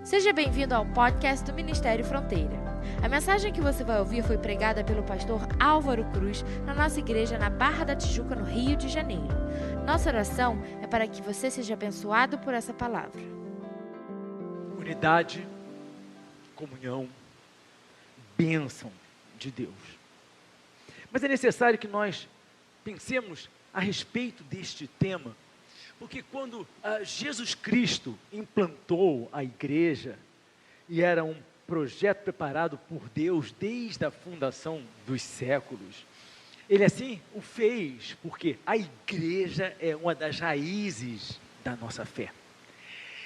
Seja bem-vindo ao podcast do Ministério Fronteira. A mensagem que você vai ouvir foi pregada pelo pastor Álvaro Cruz na nossa igreja na Barra da Tijuca, no Rio de Janeiro. Nossa oração é para que você seja abençoado por essa palavra. Unidade, comunhão, bênção de Deus. Mas é necessário que nós pensemos a respeito deste tema, porque quando Jesus Cristo implantou a igreja, e era um projeto preparado por Deus desde a fundação dos séculos, Ele assim o fez, porque a igreja é uma das raízes da nossa fé.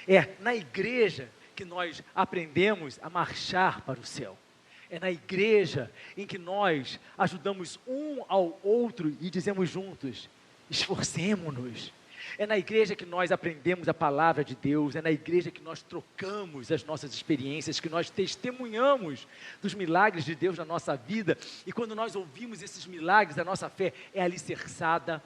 É na igreja que nós aprendemos a marchar para o céu. É na igreja em que nós ajudamos um ao outro e dizemos juntos: esforcemo-nos. É na igreja que nós aprendemos a palavra de Deus, é na igreja que nós trocamos as nossas experiências, que nós testemunhamos dos milagres de Deus na nossa vida, e quando nós ouvimos esses milagres, a nossa fé é alicerçada.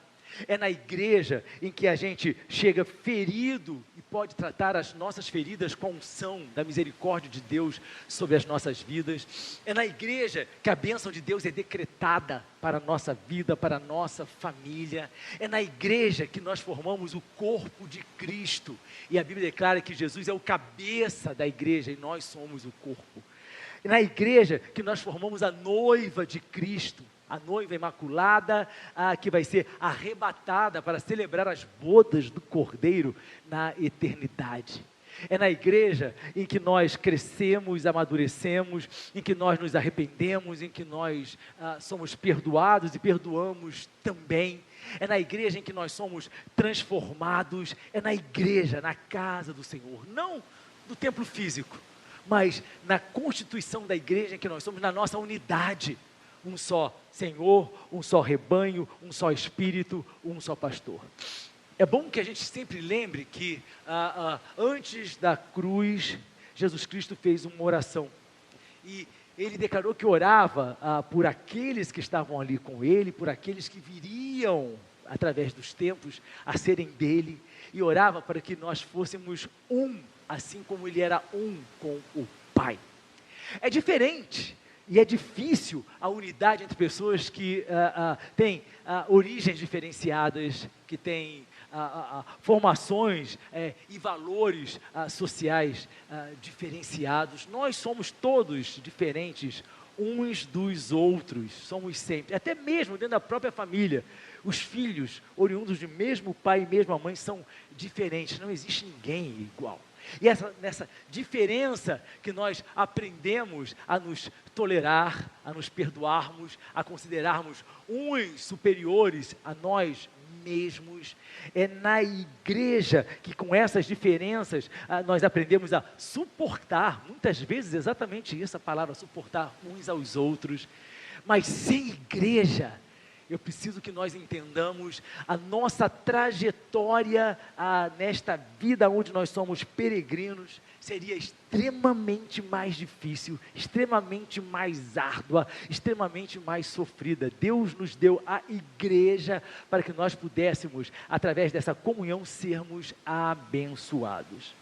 É na igreja em que a gente chega ferido e pode tratar as nossas feridas com a unção da misericórdia de Deus sobre as nossas vidas. É na igreja que a bênção de Deus é decretada para a nossa vida, para a nossa família. É na igreja que nós formamos o corpo de Cristo. E a Bíblia declara que Jesus é o cabeça da igreja e nós somos o corpo. É na igreja que nós formamos a noiva de Cristo. A noiva imaculada, que vai ser arrebatada para celebrar as bodas do Cordeiro na eternidade. É na igreja em que nós crescemos, amadurecemos, em que nós nos arrependemos, em que nós somos perdoados e perdoamos também. É na igreja em que nós somos transformados. É na igreja, na casa do Senhor, não do templo físico, mas na constituição da igreja em que nós somos, na nossa unidade. Um só Senhor, um só rebanho, um só Espírito, um só pastor. É bom que a gente sempre lembre que antes da cruz, Jesus Cristo fez uma oração. E Ele declarou que orava por aqueles que estavam ali com Ele, por aqueles que viriam através dos tempos a serem dele. E orava para que nós fôssemos um, assim como Ele era um com o Pai. É diferente. E é difícil a unidade entre pessoas que têm origens diferenciadas, que têm formações e valores sociais diferenciados. Nós somos todos diferentes uns dos outros, somos sempre, até mesmo dentro da própria família. Os filhos oriundos do mesmo pai e mesma mãe são diferentes, não existe ninguém igual. E nessa diferença que nós aprendemos a nos tolerar, a nos perdoarmos, a considerarmos uns superiores a nós mesmos. É na igreja que com essas diferenças nós aprendemos a suportar, muitas vezes exatamente isso, a palavra suportar uns aos outros. Mas sem igreja, eu preciso que nós entendamos a nossa trajetória nesta vida onde nós somos peregrinos, seria extremamente mais difícil, extremamente mais árdua, extremamente mais sofrida. Deus nos deu a igreja para que nós pudéssemos, através dessa comunhão, sermos abençoados.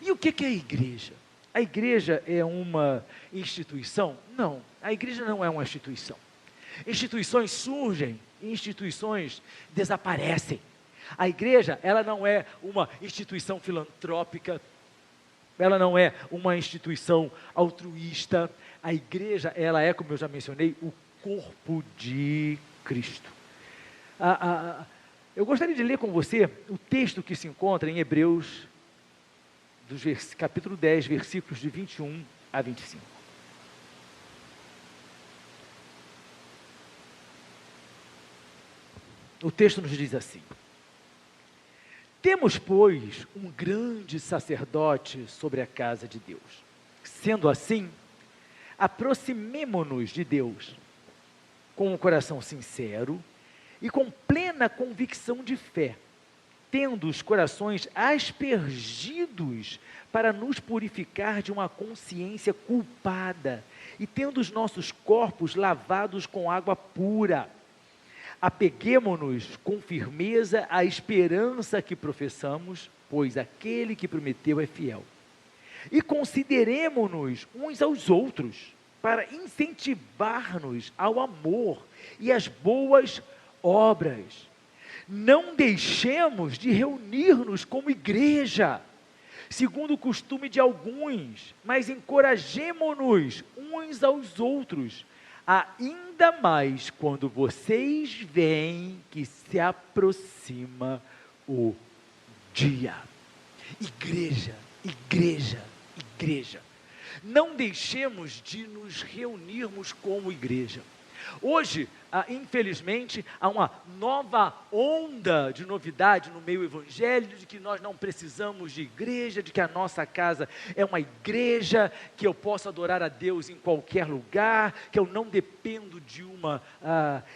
E o que é a igreja? A igreja é uma instituição? Não, a igreja não é uma instituição. Instituições surgem, instituições desaparecem. A igreja, ela não é uma instituição filantrópica, ela não é uma instituição altruísta. A igreja, ela é, como eu já mencionei, o corpo de Cristo. Eu gostaria de ler com você o texto que se encontra em Hebreus, capítulo 10, versículos de 21 a 25. O texto nos diz assim: temos, pois, um grande sacerdote sobre a casa de Deus. Sendo assim, aproximemo-nos de Deus com um coração sincero e com plena convicção de fé, tendo os corações aspergidos para nos purificar de uma consciência culpada e tendo os nossos corpos lavados com água pura. Apeguemo-nos com firmeza à esperança que professamos, pois aquele que prometeu é fiel. E consideremo-nos uns aos outros, para incentivar-nos ao amor e às boas obras. Não deixemos de reunir-nos como igreja, segundo o costume de alguns, mas encorajemo-nos uns aos outros, ainda mais quando vocês veem que se aproxima o dia. Igreja, igreja, igreja. Não deixemos de nos reunirmos como igreja. Hoje, infelizmente, há uma nova onda de novidade no meio evangélico, de que nós não precisamos de igreja, de que a nossa casa é uma igreja, que eu posso adorar a Deus em qualquer lugar, que eu não dependo de uma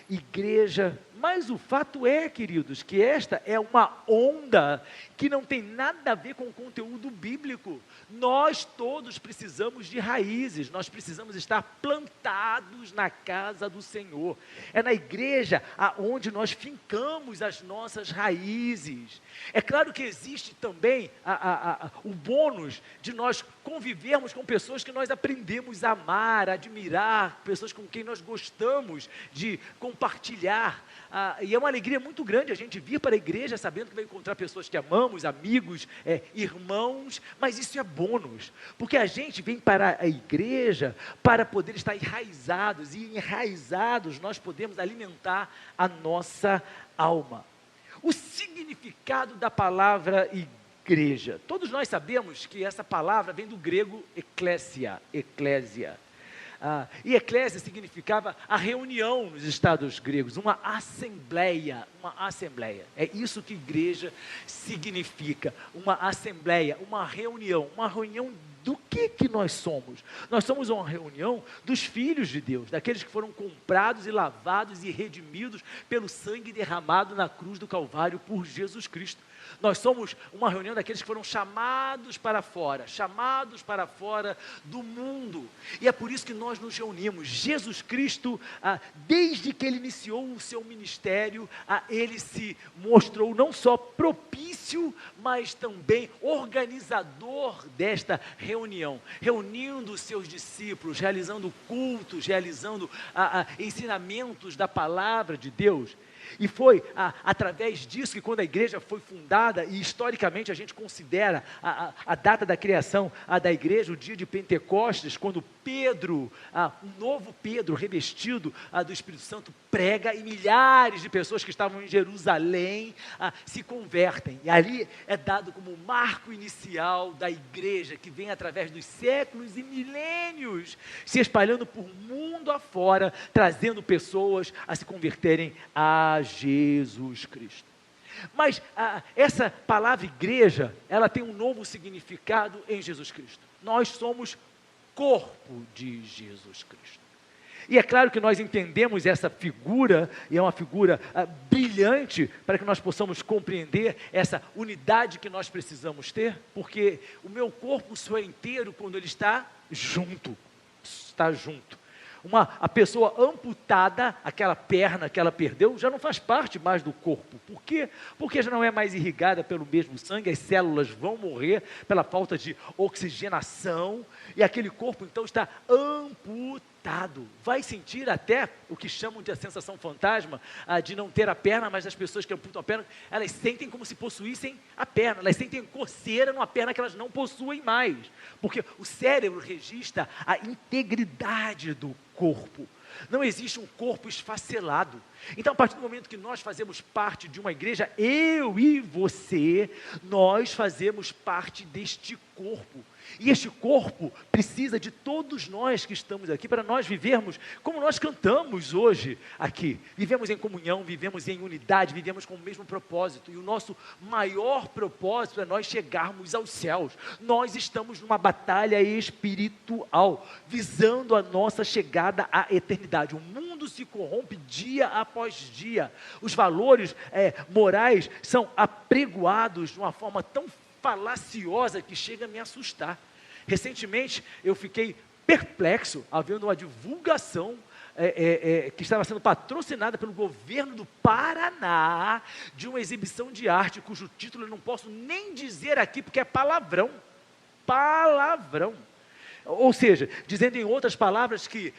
igreja. Mas o fato é, queridos, que esta é uma onda que não tem nada a ver com o conteúdo bíblico. Nós todos precisamos de raízes, nós precisamos estar plantados na casa do Senhor. É na igreja aonde nós fincamos as nossas raízes. É claro que existe também o bônus de nós convivermos com pessoas que nós aprendemos a amar, a admirar, pessoas com quem nós gostamos de compartilhar. E é uma alegria muito grande a gente vir para a igreja sabendo que vai encontrar pessoas que amamos, amigos, irmãos, mas isso é bônus, porque a gente vem para a igreja para poder estar enraizados, e enraizados nós podemos alimentar a nossa alma. O significado da palavra igreja. Todos nós sabemos que essa palavra vem do grego eclésia. E eclésia significava a reunião nos estados gregos, uma assembleia. É isso que igreja significa, uma assembleia, uma reunião do que nós somos? Nós somos uma reunião dos filhos de Deus, daqueles que foram comprados e lavados e redimidos pelo sangue derramado na cruz do Calvário por Jesus Cristo. Nós somos uma reunião daqueles que foram chamados para fora do mundo, e é por isso que nós nos reunimos. Jesus Cristo, desde que ele iniciou o seu ministério, ele se mostrou não só propício, mas também organizador desta reunião, reunindo os seus discípulos, realizando cultos, realizando ensinamentos da palavra de Deus. E foi através disso que, quando a igreja foi fundada, e historicamente a gente considera a data da criação da igreja, o dia de Pentecostes, quando Pedro, um novo Pedro revestido do Espírito Santo, prega, e milhares de pessoas que estavam em Jerusalém se convertem. E ali é dado como o marco inicial da igreja, que vem através dos séculos e milênios, se espalhando por mundo afora, trazendo pessoas a se converterem a Jesus Cristo. Mas essa palavra igreja, ela tem um novo significado em Jesus Cristo. Nós somos corpo de Jesus Cristo. E é claro que nós entendemos essa figura, e é uma figura brilhante, para que nós possamos compreender essa unidade que nós precisamos ter, porque o meu corpo só é inteiro quando ele está junto. A pessoa amputada, aquela perna que ela perdeu, já não faz parte mais do corpo. Por quê? Porque já não é mais irrigada pelo mesmo sangue, as células vão morrer pela falta de oxigenação, e aquele corpo então está amputado. Vai sentir até o que chamam de a sensação fantasma, de não ter a perna, mas as pessoas que amputam a perna, elas sentem como se possuíssem a perna, elas sentem coceira numa perna que elas não possuem mais, porque o cérebro registra a integridade do corpo. Não existe um corpo esfacelado. Então, a partir do momento que nós fazemos parte de uma igreja, eu e você, nós fazemos parte deste corpo. E este corpo precisa de todos nós que estamos aqui, para nós vivermos como nós cantamos hoje aqui. Vivemos em comunhão, vivemos em unidade, vivemos com o mesmo propósito. E o nosso maior propósito é nós chegarmos aos céus. Nós estamos numa batalha espiritual, visando a nossa chegada à eternidade. O mundo se corrompe dia após dia. Os valores morais são apregoados de uma forma tão falaciosa que chega a me assustar. Recentemente eu fiquei perplexo ao ver uma divulgação que estava sendo patrocinada pelo governo do Paraná, de uma exibição de arte cujo título eu não posso nem dizer aqui porque é palavrão. palavrão. Ou seja, dizendo em outras palavras que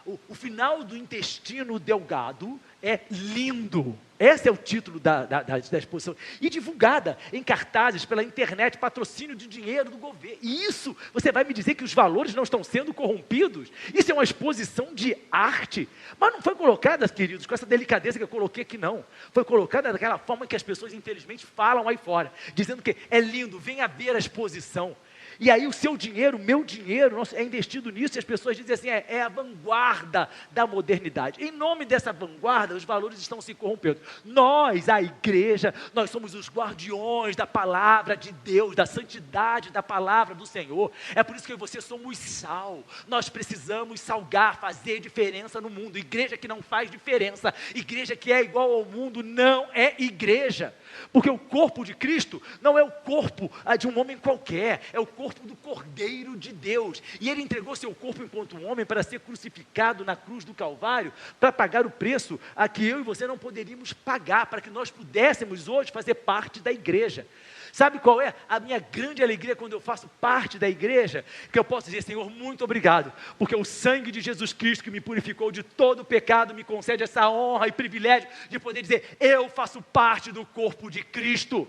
o final do intestino delgado é lindo. Esse é o título da exposição. E divulgada em cartazes pela internet, patrocínio de dinheiro do governo. E isso, você vai me dizer que os valores não estão sendo corrompidos? Isso é uma exposição de arte. Mas não foi colocada, queridos, com essa delicadeza que eu coloquei aqui, não. Foi colocada daquela forma que as pessoas, infelizmente, falam aí fora. Dizendo que é lindo, venha ver a exposição. E aí o seu dinheiro, o meu dinheiro, é investido nisso, e as pessoas dizem assim, é a vanguarda da modernidade. Em nome dessa vanguarda, os valores estão se corrompendo. Nós, a igreja, nós somos os guardiões da palavra de Deus, da santidade da palavra do Senhor. É por isso que eu e você somos sal. Nós precisamos salgar, fazer diferença no mundo. Igreja que não faz diferença, igreja que é igual ao mundo, não é igreja. Porque o corpo de Cristo não é o corpo de um homem qualquer, é o corpo do Cordeiro de Deus. E Ele entregou seu corpo enquanto um homem para ser crucificado na cruz do Calvário, para pagar o preço a que eu e você não poderíamos pagar, para que nós pudéssemos hoje fazer parte da igreja. Sabe qual é a minha grande alegria quando eu faço parte da igreja? Que eu posso dizer, Senhor, muito obrigado, porque o sangue de Jesus Cristo que me purificou de todo o pecado me concede essa honra e privilégio de poder dizer, eu faço parte do corpo de Cristo.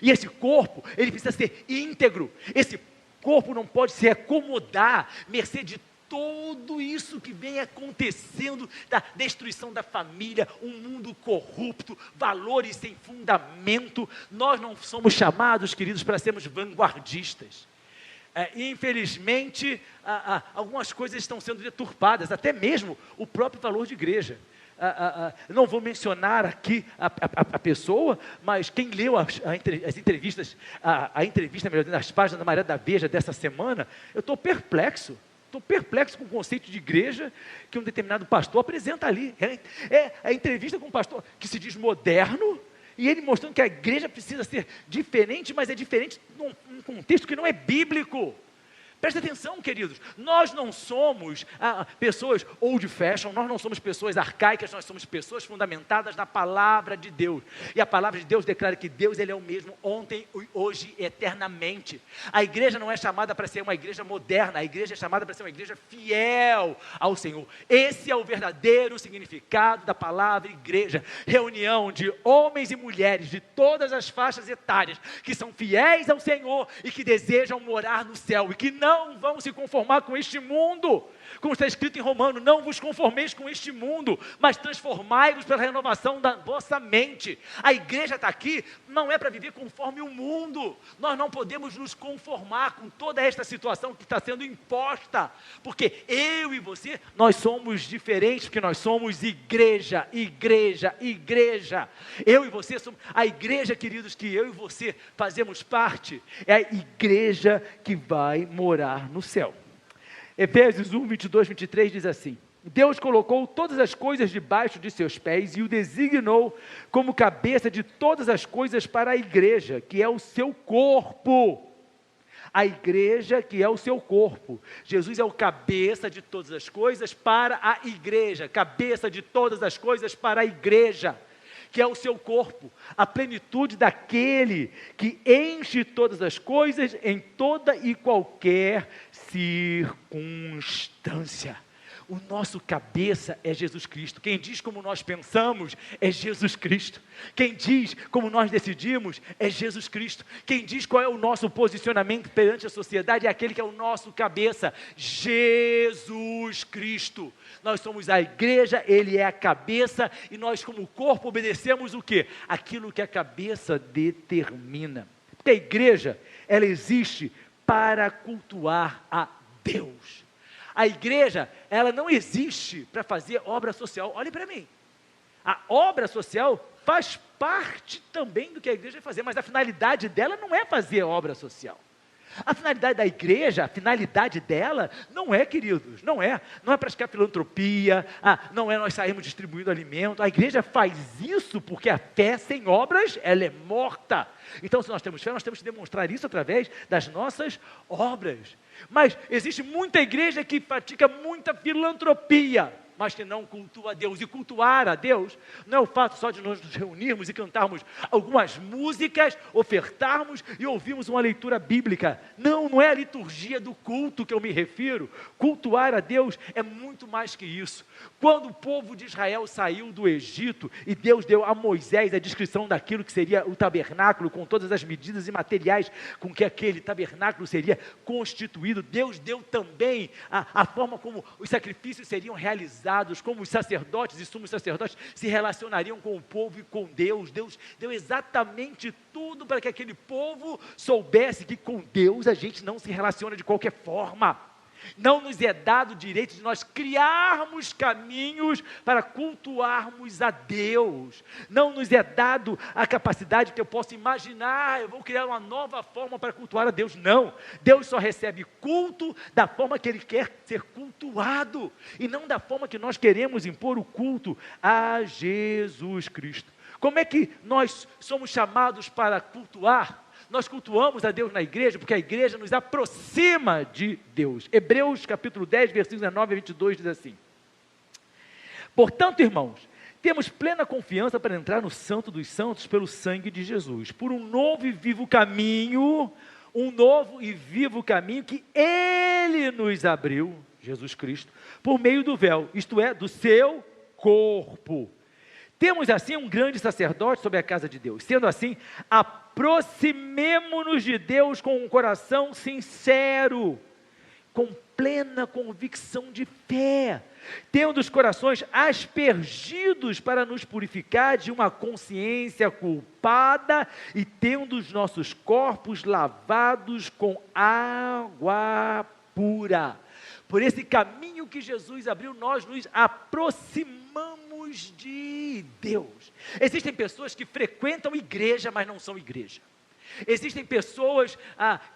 E esse corpo, ele precisa ser íntegro. Esse corpo não pode se acomodar, mercê de tudo isso que vem acontecendo, da destruição da família, um mundo corrupto, valores sem fundamento. Nós não somos chamados, queridos, para sermos vanguardistas. Infelizmente, algumas coisas estão sendo deturpadas, até mesmo o próprio valor de igreja. Não vou mencionar aqui a pessoa, mas quem leu as entrevistas, a entrevista, melhor dizendo, nas páginas da Maria da Veja dessa semana, eu estou perplexo com o conceito de igreja que um determinado pastor apresenta ali. É a entrevista com um pastor que se diz moderno, e ele mostrando que a igreja precisa ser diferente, mas é diferente num contexto que não é bíblico. Presta atenção, queridos, nós não somos pessoas old fashion, nós não somos pessoas arcaicas, nós somos pessoas fundamentadas na palavra de Deus. E a palavra de Deus declara que Deus, Ele é o mesmo ontem, hoje e eternamente. A igreja não é chamada para ser uma igreja moderna, a igreja é chamada para ser uma igreja fiel ao Senhor. Esse é o verdadeiro significado da palavra igreja. Reunião de homens e mulheres de todas as faixas etárias, que são fiéis ao Senhor e que desejam morar no céu, e que não vão se conformar com este mundo, como está escrito em Romanos, não vos conformeis com este mundo, mas transformai-vos pela renovação da vossa mente. A igreja está aqui, não é para viver conforme o mundo, nós não podemos nos conformar com toda esta situação que está sendo imposta, porque eu e você, nós somos diferentes, porque nós somos igreja, eu e você somos, a igreja, queridos, que eu e você fazemos parte, é a igreja que vai morar no céu. Efésios 1, 22, 23 diz assim: Deus colocou todas as coisas debaixo de seus pés e o designou como cabeça de todas as coisas para a igreja, que é o seu corpo. A igreja que é o seu corpo. Jesus é o cabeça de todas as coisas para a igreja, cabeça de todas as coisas para a igreja, que é o seu corpo, a plenitude daquele que enche todas as coisas em toda e qualquer circunstância. O nosso cabeça é Jesus Cristo. Quem diz como nós pensamos é Jesus Cristo. Quem diz como nós decidimos é Jesus Cristo. Quem diz qual é o nosso posicionamento perante a sociedade é aquele que é o nosso cabeça, Jesus Cristo. Nós somos a igreja, Ele é a cabeça, e nós como corpo obedecemos o quê? Aquilo que a cabeça determina. Porque a igreja, ela existe para cultuar a Deus. A igreja, ela não existe para fazer obra social. Olhe para mim. A obra social faz parte também do que a igreja vai fazer, mas a finalidade dela não é fazer obra social. A finalidade da igreja, a finalidade dela, não é, queridos, não é praticar filantropia, não é nós sairmos distribuindo alimento. A igreja faz isso porque a fé sem obras, ela é morta. Então, se nós temos fé, nós temos que demonstrar isso através das nossas obras. Mas existe muita igreja que pratica muita filantropia. mas que não cultua a Deus. E cultuar a Deus não é o fato só de nós nos reunirmos e cantarmos algumas músicas, ofertarmos e ouvirmos uma leitura bíblica. Não, não é a liturgia do culto que eu me refiro. Cultuar a Deus é muito mais que isso. Quando o povo de Israel saiu do Egito e Deus deu a Moisés a descrição daquilo que seria o tabernáculo, com todas as medidas e materiais com que aquele tabernáculo seria constituído, Deus deu também a forma como os sacrifícios seriam realizados, como os sacerdotes e sumos sacerdotes se relacionariam com o povo e com Deus. Deus deu exatamente tudo para que aquele povo soubesse que com Deus a gente não se relaciona de qualquer forma. Não nos é dado o direito de nós criarmos caminhos para cultuarmos a Deus. Não nos é dado a capacidade que eu possa imaginar, eu vou criar uma nova forma para cultuar a Deus. Não, Deus só recebe culto da forma que Ele quer ser cultuado, e não da forma que nós queremos impor o culto a Jesus Cristo. Como é que nós somos chamados para cultuar? Nós cultuamos a Deus na igreja, porque a igreja nos aproxima de Deus. Hebreus capítulo 10, versículos 19 a 22 diz assim: portanto, irmãos, temos plena confiança para entrar no Santo dos Santos pelo sangue de Jesus, por um novo e vivo caminho que Ele nos abriu, Jesus Cristo, por meio do véu, isto é, do seu corpo. Temos assim um grande sacerdote sobre a casa de Deus. Sendo assim, aproximemo-nos de Deus com um coração sincero, com plena convicção de fé, tendo os corações aspergidos para nos purificar de uma consciência culpada e tendo os nossos corpos lavados com água pura. Por esse caminho que Jesus abriu, nós nos aproximamos de Deus. Existem pessoas que frequentam igreja, mas não são igreja. Existem pessoas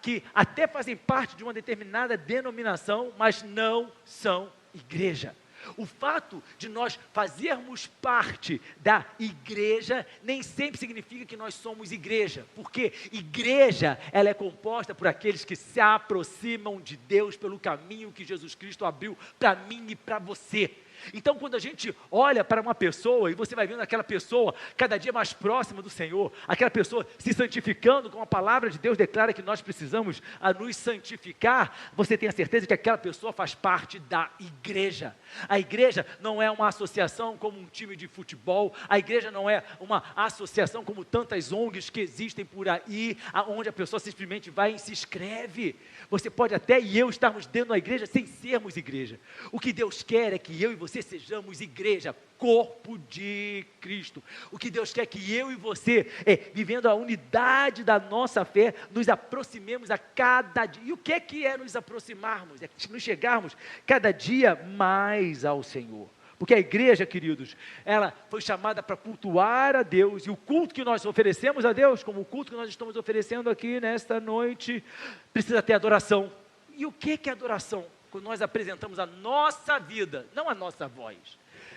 que até fazem parte de uma determinada denominação, mas não são igreja. O fato de nós fazermos parte da igreja nem sempre significa que nós somos igreja, porque igreja, ela é composta por aqueles que se aproximam de Deus pelo caminho que Jesus Cristo abriu para mim e para você. Então, quando a gente olha para uma pessoa e você vai vendo aquela pessoa cada dia mais próxima do Senhor, aquela pessoa se santificando, como a palavra de Deus declara que nós precisamos nos santificar, você tem a certeza que aquela pessoa faz parte da igreja. A igreja não é uma associação como um time de futebol, a igreja não é uma associação como tantas ONGs que existem por aí, onde a pessoa simplesmente vai e se inscreve. Você pode até e eu estarmos dentro da igreja sem sermos igreja. O que Deus quer é que eu e você sejamos igreja, corpo de Cristo. O que Deus quer é que eu e você, vivendo a unidade da nossa fé, nos aproximemos a cada dia. E o que é nos aproximarmos? É nos chegarmos cada dia mais ao Senhor. Porque a igreja, queridos, ela foi chamada para cultuar a Deus, e o culto que nós oferecemos a Deus, como o culto que nós estamos oferecendo aqui nesta noite, precisa ter adoração. E o que é adoração? Quando nós apresentamos a nossa vida, não a nossa voz,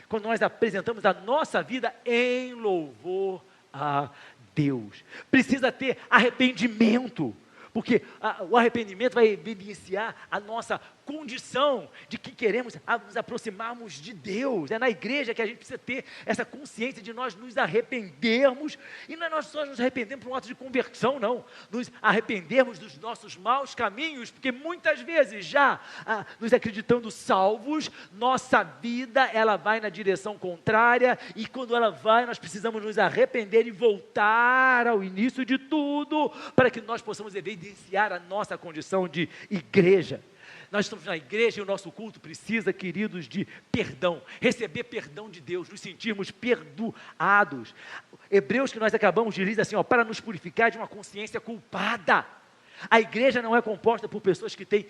quando nós apresentamos a nossa vida em louvor a Deus. Precisa ter arrependimento, porque o arrependimento vai evidenciar a nossa condição de que queremos nos aproximarmos de Deus. É na igreja que a gente precisa ter essa consciência de nós nos arrependermos, e não é nós só nos arrependermos por um ato de conversão, não, nos arrependermos dos nossos maus caminhos, porque muitas vezes já nos acreditando salvos, nossa vida ela vai na direção contrária, e quando ela vai, nós precisamos nos arrepender e voltar ao início de tudo, para que nós possamos evidenciar a nossa condição de igreja. Nós estamos na igreja e o nosso culto precisa, queridos, de perdão, receber perdão de Deus, nos sentirmos perdoados. Hebreus que nós acabamos de ler diz assim, para nos purificar de uma consciência culpada. A igreja não é composta por pessoas que têm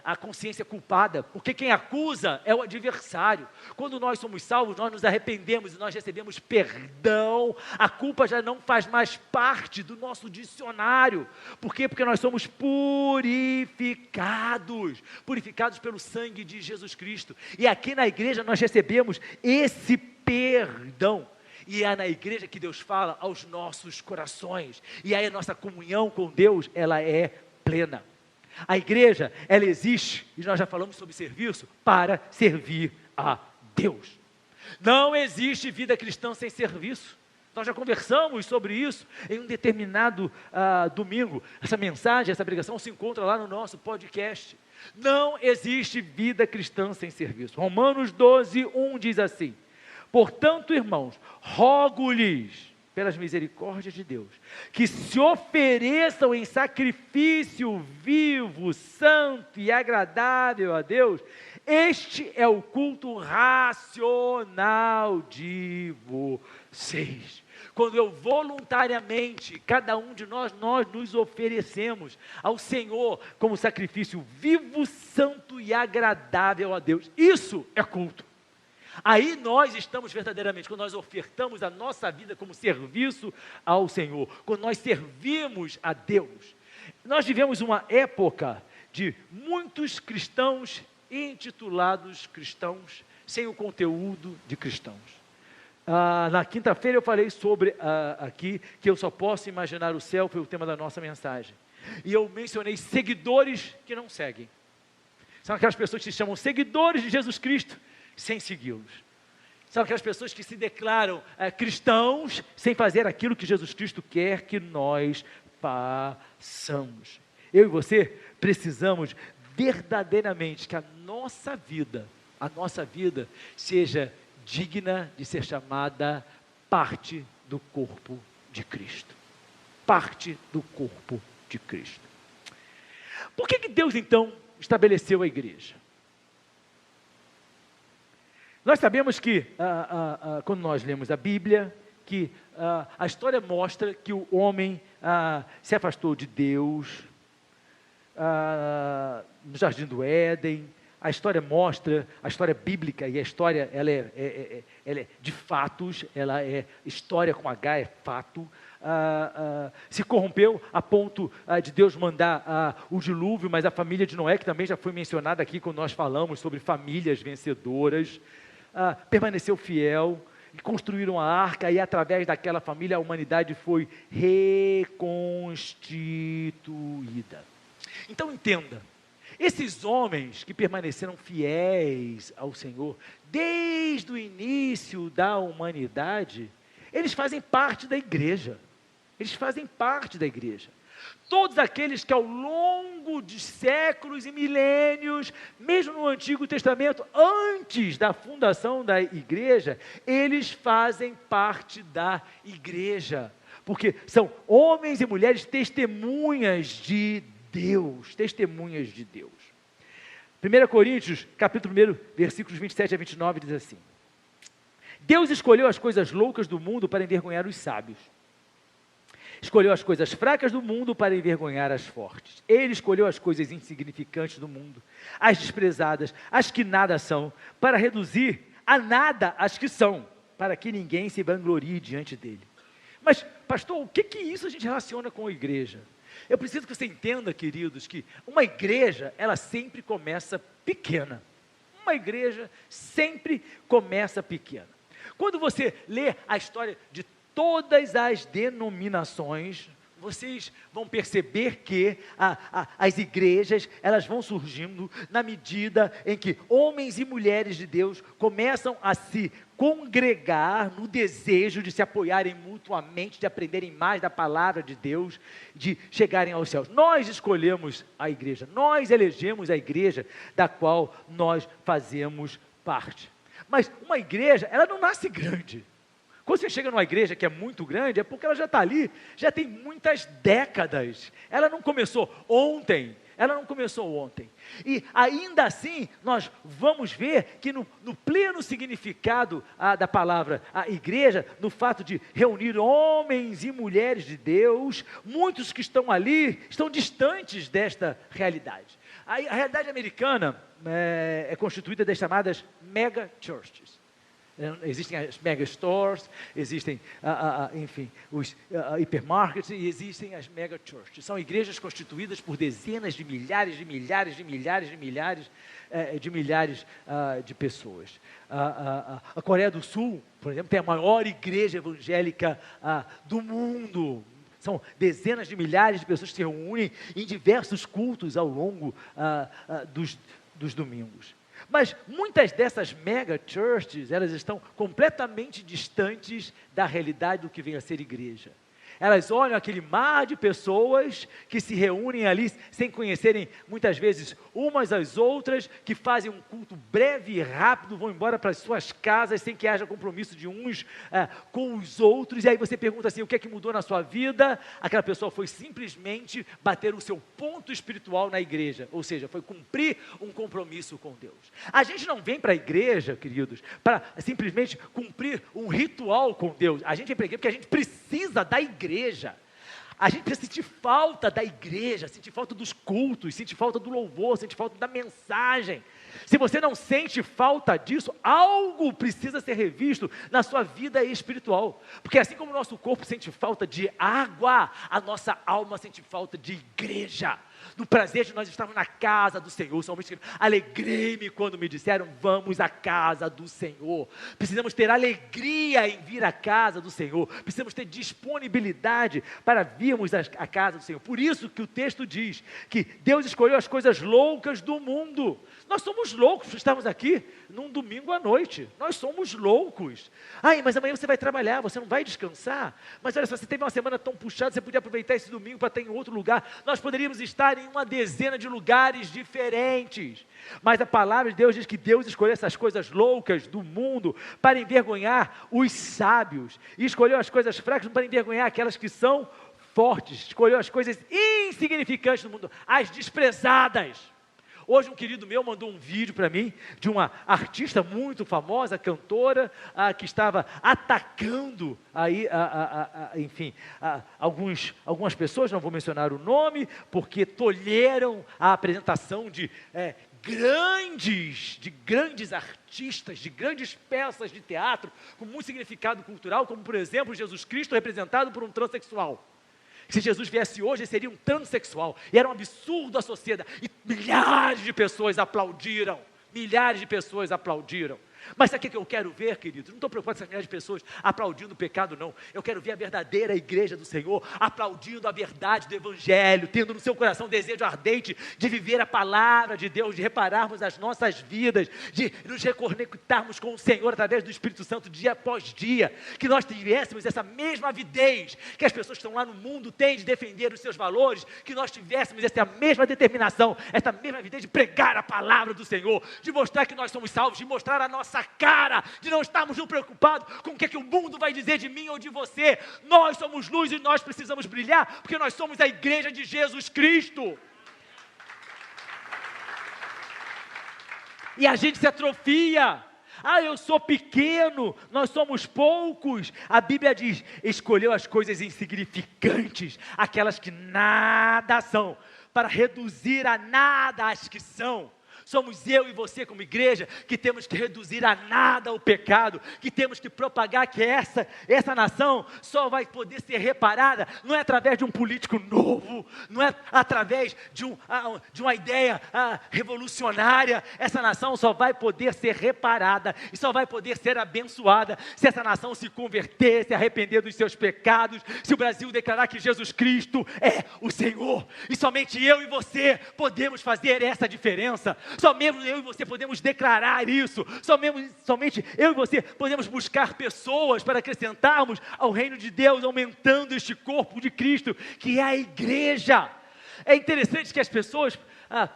a consciência culpada, porque quem acusa é o adversário. Quando nós somos salvos, nós nos arrependemos e nós recebemos perdão, a culpa já não faz mais parte do nosso dicionário. Por quê? Porque nós somos purificados pelo sangue de Jesus Cristo, e aqui na igreja nós recebemos esse perdão. E é na igreja que Deus fala aos nossos corações. E aí a nossa comunhão com Deus, ela é plena. A igreja, ela existe, e nós já falamos sobre serviço, para servir a Deus. Não existe vida cristã sem serviço. Nós já conversamos sobre isso em um determinado domingo. Essa mensagem, essa pregação se encontra lá no nosso podcast. Não existe vida cristã sem serviço. Romanos 12, 1 diz assim: portanto, irmãos, rogo-lhes, pelas misericórdias de Deus, que se ofereçam em sacrifício vivo, santo e agradável a Deus. Este é o culto racional de vocês. Quando eu voluntariamente, cada um de nós nos oferecemos ao Senhor como sacrifício vivo, santo e agradável a Deus. Isso é culto. Aí nós estamos verdadeiramente, quando nós ofertamos a nossa vida como serviço ao Senhor, quando nós servimos a Deus. Nós vivemos uma época de muitos cristãos intitulados cristãos, sem o conteúdo de cristãos. Na quinta-feira eu falei sobre aqui, que eu só posso imaginar o céu, foi o tema da nossa mensagem. E eu mencionei seguidores que não seguem. São aquelas pessoas que se chamam seguidores de Jesus Cristo, sem segui-los. São aquelas pessoas que se declaram cristãos, sem fazer aquilo que Jesus Cristo quer que nós façamos. Eu e você precisamos verdadeiramente que a nossa vida seja digna de ser chamada parte do corpo de Cristo. Parte do corpo de Cristo. Por que Deus então estabeleceu a igreja? Nós sabemos que, quando nós lemos a Bíblia, que a história mostra que o homem se afastou de Deus, no Jardim do Éden. A história mostra, a história bíblica, e a história ela é de fatos, ela é história com H, é fato, se corrompeu a ponto de Deus mandar o dilúvio, mas a família de Noé, que também já foi mencionada aqui quando nós falamos sobre famílias vencedoras, permaneceu fiel, e construíram a arca, e através daquela família a humanidade foi reconstituída. Então entenda, esses homens que permaneceram fiéis ao Senhor, desde o início da humanidade, eles fazem parte da igreja. Eles fazem parte da igreja. Todos aqueles que ao longo de séculos e milênios, mesmo no Antigo Testamento, antes da fundação da igreja, eles fazem parte da igreja. Porque são homens e mulheres testemunhas de Deus, testemunhas de Deus. 1 Coríntios, capítulo 1, versículos 27 a 29, diz assim: Deus escolheu as coisas loucas do mundo para envergonhar os sábios. Escolheu as coisas fracas do mundo para envergonhar as fortes. Ele escolheu as coisas insignificantes do mundo, as desprezadas, as que nada são, para reduzir a nada as que são, para que ninguém se vanglorie diante dele. Mas, pastor, o que isso a gente relaciona com a igreja? Eu preciso que você entenda, queridos, que uma igreja, ela sempre começa pequena. Uma igreja sempre começa pequena. Quando você lê a história de todas as denominações, vocês vão perceber que as igrejas, elas vão surgindo na medida em que homens e mulheres de Deus começam a se congregar no desejo de se apoiarem mutuamente, de aprenderem mais da palavra de Deus, de chegarem aos céus. Nós escolhemos a igreja, nós elegemos a igreja da qual nós fazemos parte. Mas uma igreja, ela não nasce grande. Quando você chega numa igreja que é muito grande, é porque ela já está ali, já tem muitas décadas. Ela não começou ontem. E ainda assim, nós vamos ver que no pleno significado da palavra a igreja, no fato de reunir homens e mulheres de Deus, muitos que estão ali estão distantes desta realidade. A realidade americana é constituída das chamadas mega churches. Existem as mega stores, existem, enfim, os hipermarkets e existem as mega churches. São igrejas constituídas por dezenas de milhares de pessoas. A Coreia do Sul, por exemplo, tem a maior igreja evangélica do mundo. São dezenas de milhares de pessoas que se reúnem em diversos cultos ao longo dos domingos. Mas muitas dessas mega churches, elas estão completamente distantes da realidade do que vem a ser igreja. Elas olham aquele mar de pessoas que se reúnem ali sem conhecerem muitas vezes umas às outras, que fazem um culto breve e rápido, vão embora para as suas casas sem que haja compromisso de uns com os outros. E aí você pergunta assim, o que é que mudou na sua vida? Aquela pessoa foi simplesmente bater o seu ponto espiritual na igreja, ou seja, foi cumprir um compromisso com Deus. A gente não vem para a igreja, queridos, para simplesmente cumprir um ritual com Deus. A gente vem para a igreja porque a gente precisa da igreja. A gente precisa sentir falta da igreja, sentir falta dos cultos, sentir falta do louvor, sentir falta da mensagem. Se você não sente falta disso, algo precisa ser revisto na sua vida espiritual. Porque assim como o nosso corpo sente falta de água, a nossa alma sente falta de igreja. Do prazer de nós estarmos na casa do Senhor. Somente alegrei-me quando me disseram, vamos à casa do Senhor. Precisamos ter alegria em vir à casa do Senhor. Precisamos ter disponibilidade para virmos à casa do Senhor. Por isso que o texto diz que Deus escolheu as coisas loucas do mundo. Nós somos loucos, estamos aqui num domingo à noite. Nós somos loucos. Ai, mas amanhã você vai trabalhar, você não vai descansar. Mas olha só, você teve uma semana tão puxada, você podia aproveitar esse domingo para estar em outro lugar. Nós poderíamos estar em uma dezena de lugares diferentes. Mas a palavra de Deus diz que Deus escolheu essas coisas loucas do mundo para envergonhar os sábios. E escolheu as coisas fracas para envergonhar aquelas que são fortes. Escolheu as coisas insignificantes do mundo, as desprezadas. Hoje um querido meu mandou um vídeo para mim de uma artista muito famosa, cantora, que estava atacando aí, enfim, algumas pessoas, não vou mencionar o nome, porque tolheram a apresentação de grandes artistas, de grandes peças de teatro, com muito significado cultural, como por exemplo Jesus Cristo representado por um transexual. Se Jesus viesse hoje, ele seria um transexual. E era um absurdo à sociedade. E milhares de pessoas aplaudiram. Milhares de pessoas aplaudiram. Mas sabe o que eu quero ver, querido? Não estou preocupado com essas milhares de pessoas aplaudindo o pecado, não. Eu quero ver a verdadeira igreja do Senhor aplaudindo a verdade do Evangelho, tendo no seu coração um desejo ardente de viver a palavra de Deus, de repararmos as nossas vidas, de nos reconectarmos com o Senhor através do Espírito Santo dia após dia, que nós tivéssemos essa mesma avidez que as pessoas que estão lá no mundo têm de defender os seus valores, que nós tivéssemos essa mesma determinação, essa mesma avidez de pregar a palavra do Senhor, de mostrar que nós somos salvos, de mostrar a nossa cara, de não estarmos tão preocupados com o que o mundo vai dizer de mim ou de você. Nós somos luz e nós precisamos brilhar, porque nós somos a igreja de Jesus Cristo. E a gente se atrofia. Eu sou pequeno, nós somos poucos. A Bíblia diz, escolheu as coisas insignificantes, aquelas que nada são, para reduzir a nada as que são. Somos eu e você como igreja que temos que reduzir a nada o pecado, que temos que propagar que essa nação só vai poder ser reparada, não é através de um político novo, não é através de uma ideia revolucionária. Essa nação só vai poder ser reparada e só vai poder ser abençoada se essa nação se converter, se arrepender dos seus pecados, se o Brasil declarar que Jesus Cristo é o Senhor. E somente eu e você podemos fazer essa diferença. Somente eu e você podemos declarar isso. Somente eu e você podemos buscar pessoas para acrescentarmos ao reino de Deus, aumentando este corpo de Cristo, que é a igreja. É interessante que as pessoas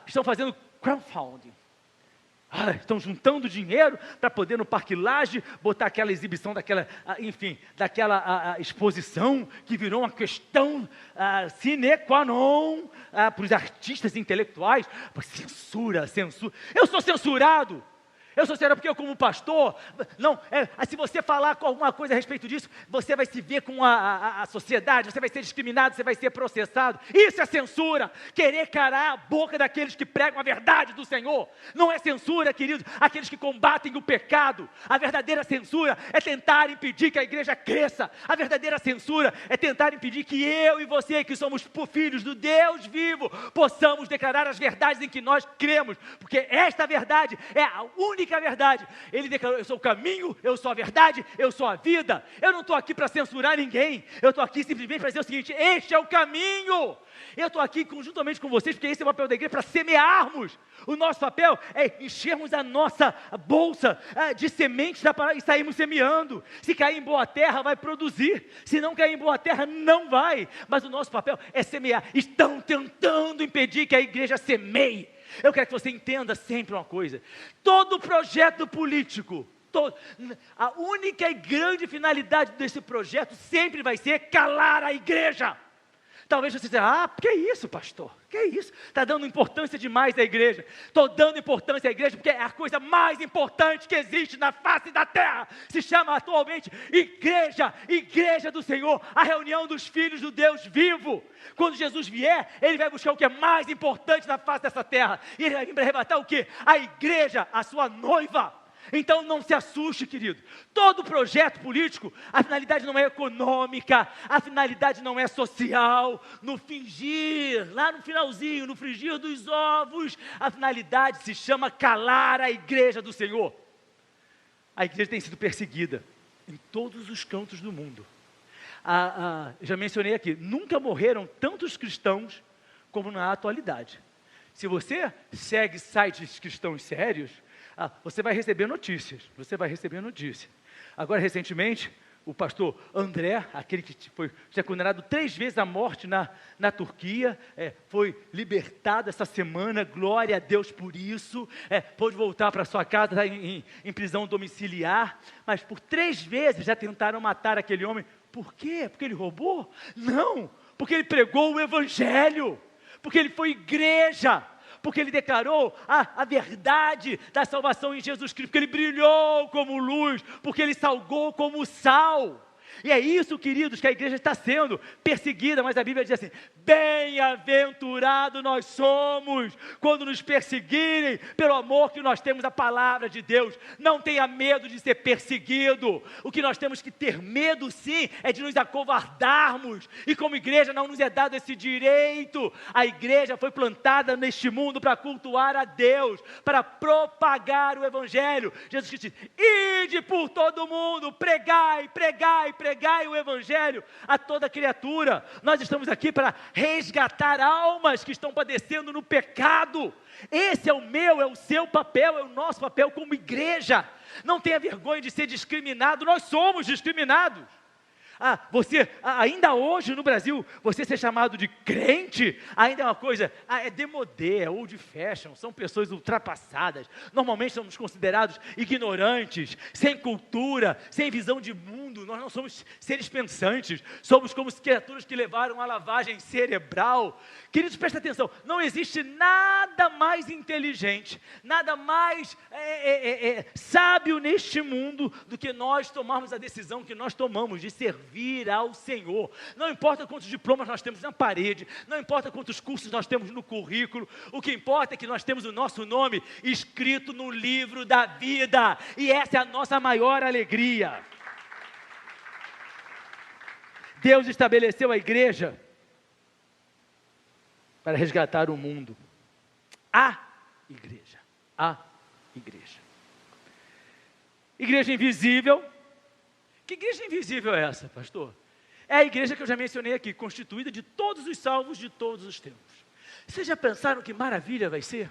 estão fazendo crowdfunding. Estão juntando dinheiro para poder no Parque Lage botar aquela exibição daquela exposição que virou uma questão sine qua non para os artistas intelectuais. Censura. Eu sou censurado. Eu sou censurado porque eu como pastor, se você falar com alguma coisa a respeito disso, você vai se ver com a sociedade, você vai ser discriminado, você vai ser processado. Isso é censura, querer calar a boca daqueles que pregam a verdade do Senhor. Não é censura, queridos, aqueles que combatem o pecado. A verdadeira censura é tentar impedir que a igreja cresça. A verdadeira censura é tentar impedir que eu e você, que somos filhos do Deus vivo, possamos declarar as verdades em que nós cremos, porque esta verdade é a única verdade. Ele declarou, eu sou o caminho, eu sou a verdade, eu sou a vida. Eu não estou aqui para censurar ninguém, eu estou aqui simplesmente para dizer o seguinte, este é o caminho, Eu estou aqui conjuntamente com vocês, porque esse é o papel da igreja, para semearmos. O nosso papel é enchermos a nossa bolsa de sementes e sairmos semeando. Se cair em boa terra, vai produzir. Se não cair em boa terra, não vai. Mas o nosso papel é semear. Estão tentando impedir que a igreja semeie. Eu quero que você entenda sempre uma coisa. Todo projeto político, a única e grande finalidade desse projeto sempre vai ser calar a igreja. Talvez você diga, que é isso, pastor? Que é isso? Está dando importância demais à igreja. Estou dando importância à igreja porque é a coisa mais importante que existe na face da terra. Se chama atualmente Igreja do Senhor, a reunião dos filhos do Deus vivo. Quando Jesus vier, Ele vai buscar o que é mais importante na face dessa terra. E Ele vai vir para arrebatar o quê? A igreja, a sua noiva. Então não se assuste, querido. Todo projeto político, a finalidade não é econômica, a finalidade não é social, no fingir, lá no finalzinho, no frigir dos ovos, a finalidade se chama calar a igreja do Senhor. A igreja tem sido perseguida em todos os cantos do mundo. Já mencionei aqui, nunca morreram tantos cristãos como na atualidade. Se você segue sites cristãos sérios, você vai receber notícias, Agora, recentemente, o pastor André, aquele que já condenado 3 vezes à morte na Turquia, foi libertado essa semana, glória a Deus por isso, pôde voltar para sua casa em prisão domiciliar, mas por 3 vezes já tentaram matar aquele homem. Por quê? Porque ele roubou? Não, porque ele pregou o evangelho, porque ele foi igreja, porque ele declarou a verdade da salvação em Jesus Cristo, porque ele brilhou como luz, porque ele salgou como sal. E é isso, queridos, que a igreja está sendo perseguida, mas a Bíblia diz assim, bem-aventurado nós somos, quando nos perseguirem, pelo amor que nós temos à palavra de Deus. Não tenha medo de ser perseguido, o que nós temos que ter medo sim, é de nos acovardarmos, e como igreja não nos é dado esse direito. A igreja foi plantada neste mundo para cultuar a Deus, para propagar o evangelho. Jesus Cristo disse, ide por todo mundo, pregai o evangelho a toda criatura. Nós estamos aqui para resgatar almas que estão padecendo no pecado. Esse é o meu, é o seu papel, é o nosso papel como igreja. Não tenha vergonha de ser discriminado, nós somos discriminados. Ainda hoje no Brasil, você ser chamado de crente, ainda é uma coisa, é démodé, é old fashion, são pessoas ultrapassadas, normalmente somos considerados ignorantes, sem cultura, sem visão de mundo, nós não somos seres pensantes, somos como criaturas que levaram a lavagem cerebral. Queridos, presta atenção, não existe nada mais inteligente, nada mais sábio neste mundo do que nós tomarmos a decisão que nós tomamos de servir ao Senhor. Não importa quantos diplomas nós temos na parede, não importa quantos cursos nós temos no currículo, o que importa é que nós temos o nosso nome escrito no livro da vida, e essa é a nossa maior alegria. Deus estabeleceu a igreja para resgatar o mundo. A igreja. Igreja invisível. Que igreja invisível é essa, pastor? É a igreja que eu já mencionei aqui, constituída de todos os salvos de todos os tempos. Vocês já pensaram que maravilha vai ser?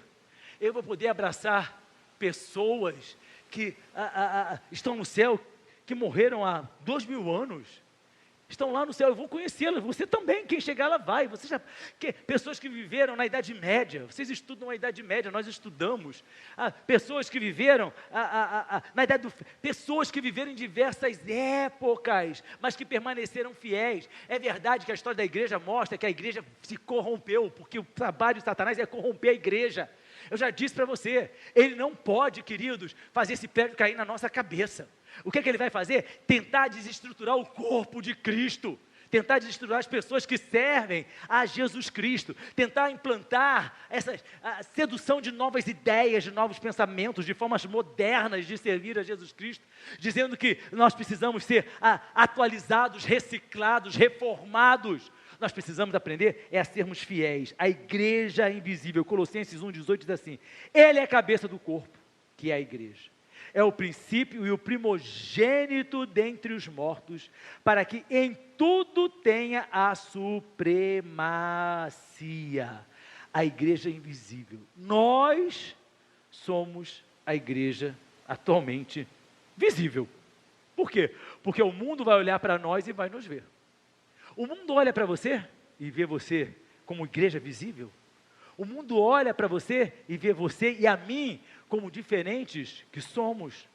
Eu vou poder abraçar pessoas que estão no céu, que morreram há 2000 anos. Estão lá no céu, eu vou conhecê-las, você também, quem chegar lá vai. Pessoas que viveram na Idade Média, vocês estudam a Idade Média, nós estudamos. Pessoas que viveram pessoas que viveram em diversas épocas, mas que permaneceram fiéis. É verdade que a história da igreja mostra que a igreja se corrompeu, porque o trabalho de Satanás é corromper a igreja. Eu já disse para você, ele não pode, queridos, fazer esse prédio cair na nossa cabeça. O que ele vai fazer? Tentar desestruturar o corpo de Cristo, tentar desestruturar as pessoas que servem a Jesus Cristo, tentar implantar a sedução de novas ideias, de novos pensamentos, de formas modernas de servir a Jesus Cristo, dizendo que nós precisamos ser atualizados, reciclados, reformados. Nós precisamos aprender a sermos fiéis. A igreja invisível, Colossenses 1,18 diz assim, ele é a cabeça do corpo, que é a igreja. é o princípio e o primogênito dentre os mortos, para que em tudo tenha a supremacia. A igreja invisível. Nós somos a igreja atualmente visível. Por quê? Porque o mundo vai olhar para nós e vai nos ver. O mundo olha para você e vê você como igreja visível. O mundo olha para você e vê você e a mim como diferentes que somos.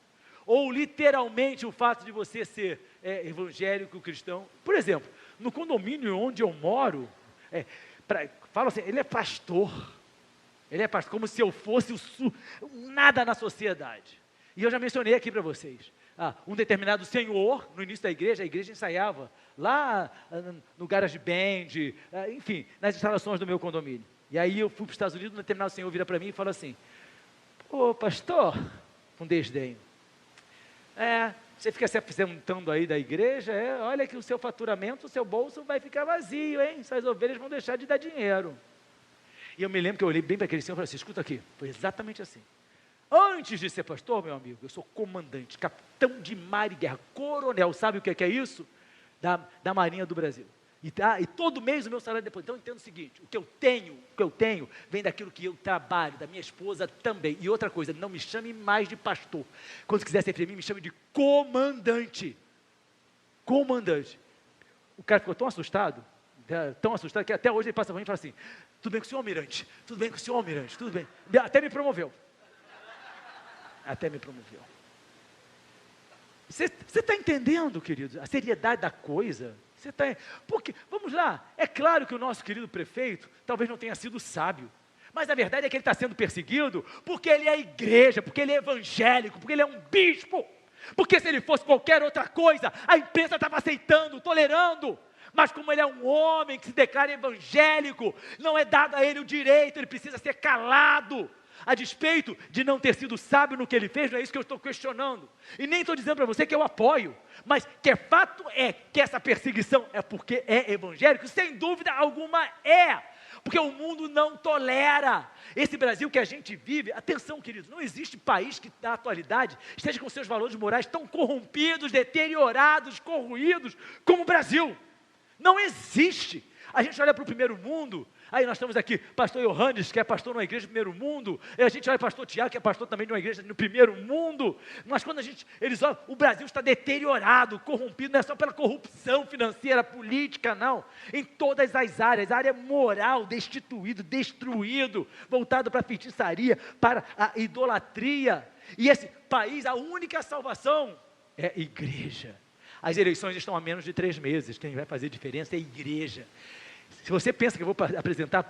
Ou literalmente o fato de você ser evangélico, cristão. Por exemplo, no condomínio onde eu moro, fala assim, ele é pastor. Ele é pastor, como se eu fosse nada na sociedade. E eu já mencionei aqui para vocês. Um determinado senhor, no início da igreja, a igreja ensaiava lá no garage band, enfim, nas instalações do meu condomínio. E aí eu fui para os Estados Unidos, um determinado senhor vira para mim e fala assim, ô pastor, com desdém, você fica se apresentando aí da igreja, olha que o seu faturamento, o seu bolso vai ficar vazio, hein? Suas ovelhas vão deixar de dar dinheiro. E eu me lembro que eu olhei bem para aquele senhor e falei assim, escuta aqui, foi exatamente assim. Antes de ser pastor, meu amigo, eu sou comandante, capitão de mar e guerra, coronel, sabe o que é isso? Da Marinha do Brasil. E todo mês o meu salário depois. Então entendo o seguinte, o que eu tenho, vem daquilo que eu trabalho, da minha esposa também. E outra coisa, não me chame mais de pastor. Quando quiser ser para mim, me chame de comandante. Comandante. O cara ficou tão assustado, que até hoje ele passa para mim e fala assim, tudo bem com o senhor almirante? Tudo bem com o senhor almirante? Tudo bem. Até me promoveu. Você está entendendo, queridos, a seriedade da coisa? Porque, vamos lá, é claro que o nosso querido prefeito talvez não tenha sido sábio, mas a verdade é que ele está sendo perseguido porque ele é igreja, porque ele é evangélico, porque ele é um bispo, porque se ele fosse qualquer outra coisa, a imprensa estava aceitando, tolerando, mas como ele é um homem que se declara evangélico, não é dado a ele o direito, ele precisa ser calado. A despeito de não ter sido sábio no que ele fez, não é isso que eu estou questionando. E nem estou dizendo para você que eu apoio, mas que fato é que essa perseguição é porque é evangélico, sem dúvida alguma é. Porque o mundo não tolera. Esse Brasil que a gente vive, atenção queridos, não existe país que na atualidade esteja com seus valores morais tão corrompidos, deteriorados, corroídos como o Brasil. Não existe. A gente olha para o primeiro mundo. Aí nós estamos aqui, pastor Johannes, que é pastor numa igreja do primeiro mundo, e a gente olha para o pastor Tiago, que é pastor também de uma igreja no primeiro mundo, mas quando eles olham, o Brasil está deteriorado, corrompido, não é só pela corrupção financeira, política, não, em todas as áreas, a área moral, destituído, destruído, voltado para a feitiçaria, para a idolatria, e esse país, a única salvação é igreja. As eleições estão a menos de 3 meses, quem vai fazer diferença é a igreja. Se você pensa que eu vou apresentar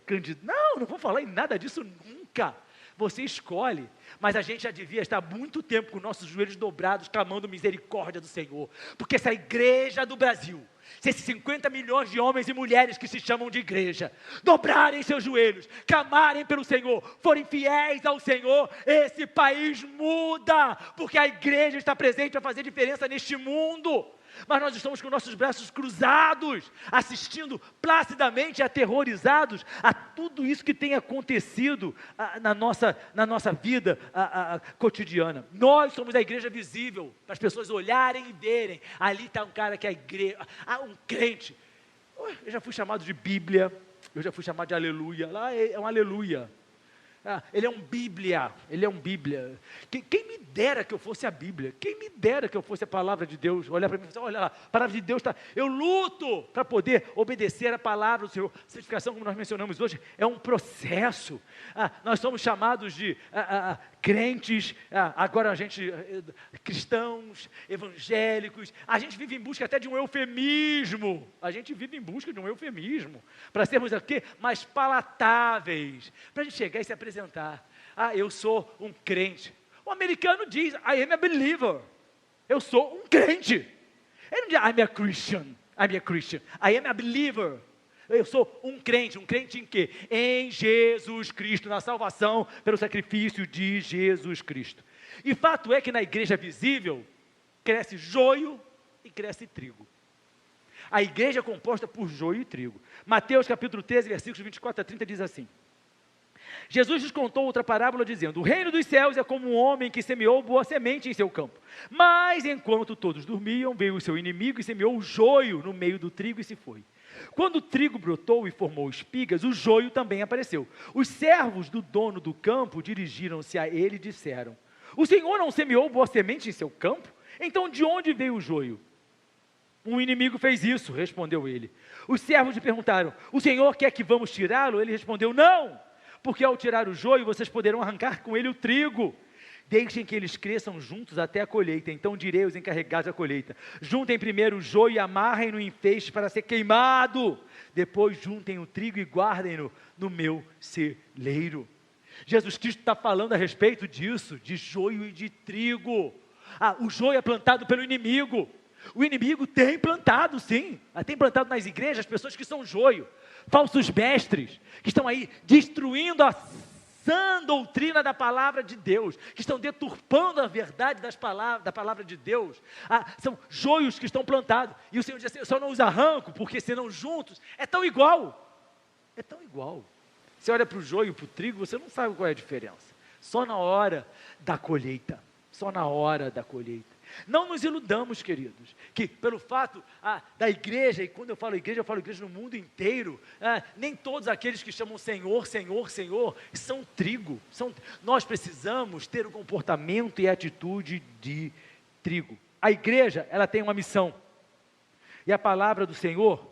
candidato, não vou falar em nada disso nunca. Você escolhe, mas a gente já devia estar há muito tempo com nossos joelhos dobrados, clamando misericórdia do Senhor, porque essa igreja do Brasil, se esses 50 milhões de homens e mulheres que se chamam de igreja, dobrarem seus joelhos, clamarem pelo Senhor, forem fiéis ao Senhor, esse país muda, porque a igreja está presente para fazer diferença neste mundo. Mas nós estamos com nossos braços cruzados, assistindo placidamente, aterrorizados a tudo isso que tem acontecido na nossa vida cotidiana. Nós somos a igreja visível, para as pessoas olharem e verem, ali está um cara que é igreja, um crente. Eu já fui chamado de Bíblia, eu já fui chamado de aleluia, lá é um aleluia. Ele é um Bíblia. Quem me dera que eu fosse a Bíblia, quem me dera que eu fosse a palavra de Deus, olhar para mim e falar, olha lá, a palavra de Deus está, eu luto para poder obedecer a palavra do Senhor. Santificação, como nós mencionamos hoje, é um processo. Nós somos chamados de crentes, agora a gente, cristãos, evangélicos, a gente vive em busca até de um eufemismo, para sermos aqui mais palatáveis, para a gente chegar e se apresentar, eu sou um crente. O americano diz, I am a believer, eu sou um crente. Ele não diz, I'm a Christian, I am a believer. Eu sou um crente em quê? Em Jesus Cristo, na salvação pelo sacrifício de Jesus Cristo. E fato é que na igreja visível, cresce joio e cresce trigo. A igreja é composta por joio e trigo. Mateus capítulo 13, versículos 24 a 30 diz assim: Jesus lhes contou outra parábola dizendo: o reino dos céus é como um homem que semeou boa semente em seu campo. Mas enquanto todos dormiam, veio o seu inimigo e semeou o joio no meio do trigo e se foi. Quando o trigo brotou e formou espigas, o joio também apareceu. Os servos do dono do campo dirigiram-se a ele e disseram: o senhor não semeou boa semente em seu campo? Então de onde veio o joio? Um inimigo fez isso, respondeu ele. Os servos lhe perguntaram: o senhor quer que vamos tirá-lo? Ele respondeu: não, porque ao tirar o joio, vocês poderão arrancar com ele o trigo. Deixem que eles cresçam juntos até a colheita. Então direi aos encarregados da colheita: juntem primeiro o joio e amarrem-no em feixes para ser queimado. Depois juntem o trigo e guardem-no no meu celeiro. Jesus Cristo está falando a respeito disso, de joio e de trigo. O joio é plantado pelo inimigo. O inimigo tem plantado, sim. Tem plantado nas igrejas pessoas que são joio, falsos mestres, que estão aí destruindo a sã doutrina da palavra de Deus, que estão deturpando a verdade da palavra de Deus. São joios que estão plantados. E o Senhor diz assim: eu só não os arranco, porque senão juntos é tão igual. É tão igual. Você olha para o joio e para o trigo, você não sabe qual é a diferença. Só na hora da colheita. Só na hora da colheita. Não nos iludamos, queridos, que pelo fato da igreja, e quando eu falo igreja no mundo inteiro, nem todos aqueles que chamam Senhor, Senhor, Senhor, são trigo. Nós precisamos ter o comportamento e a atitude de trigo. A igreja, ela tem uma missão, e a palavra do Senhor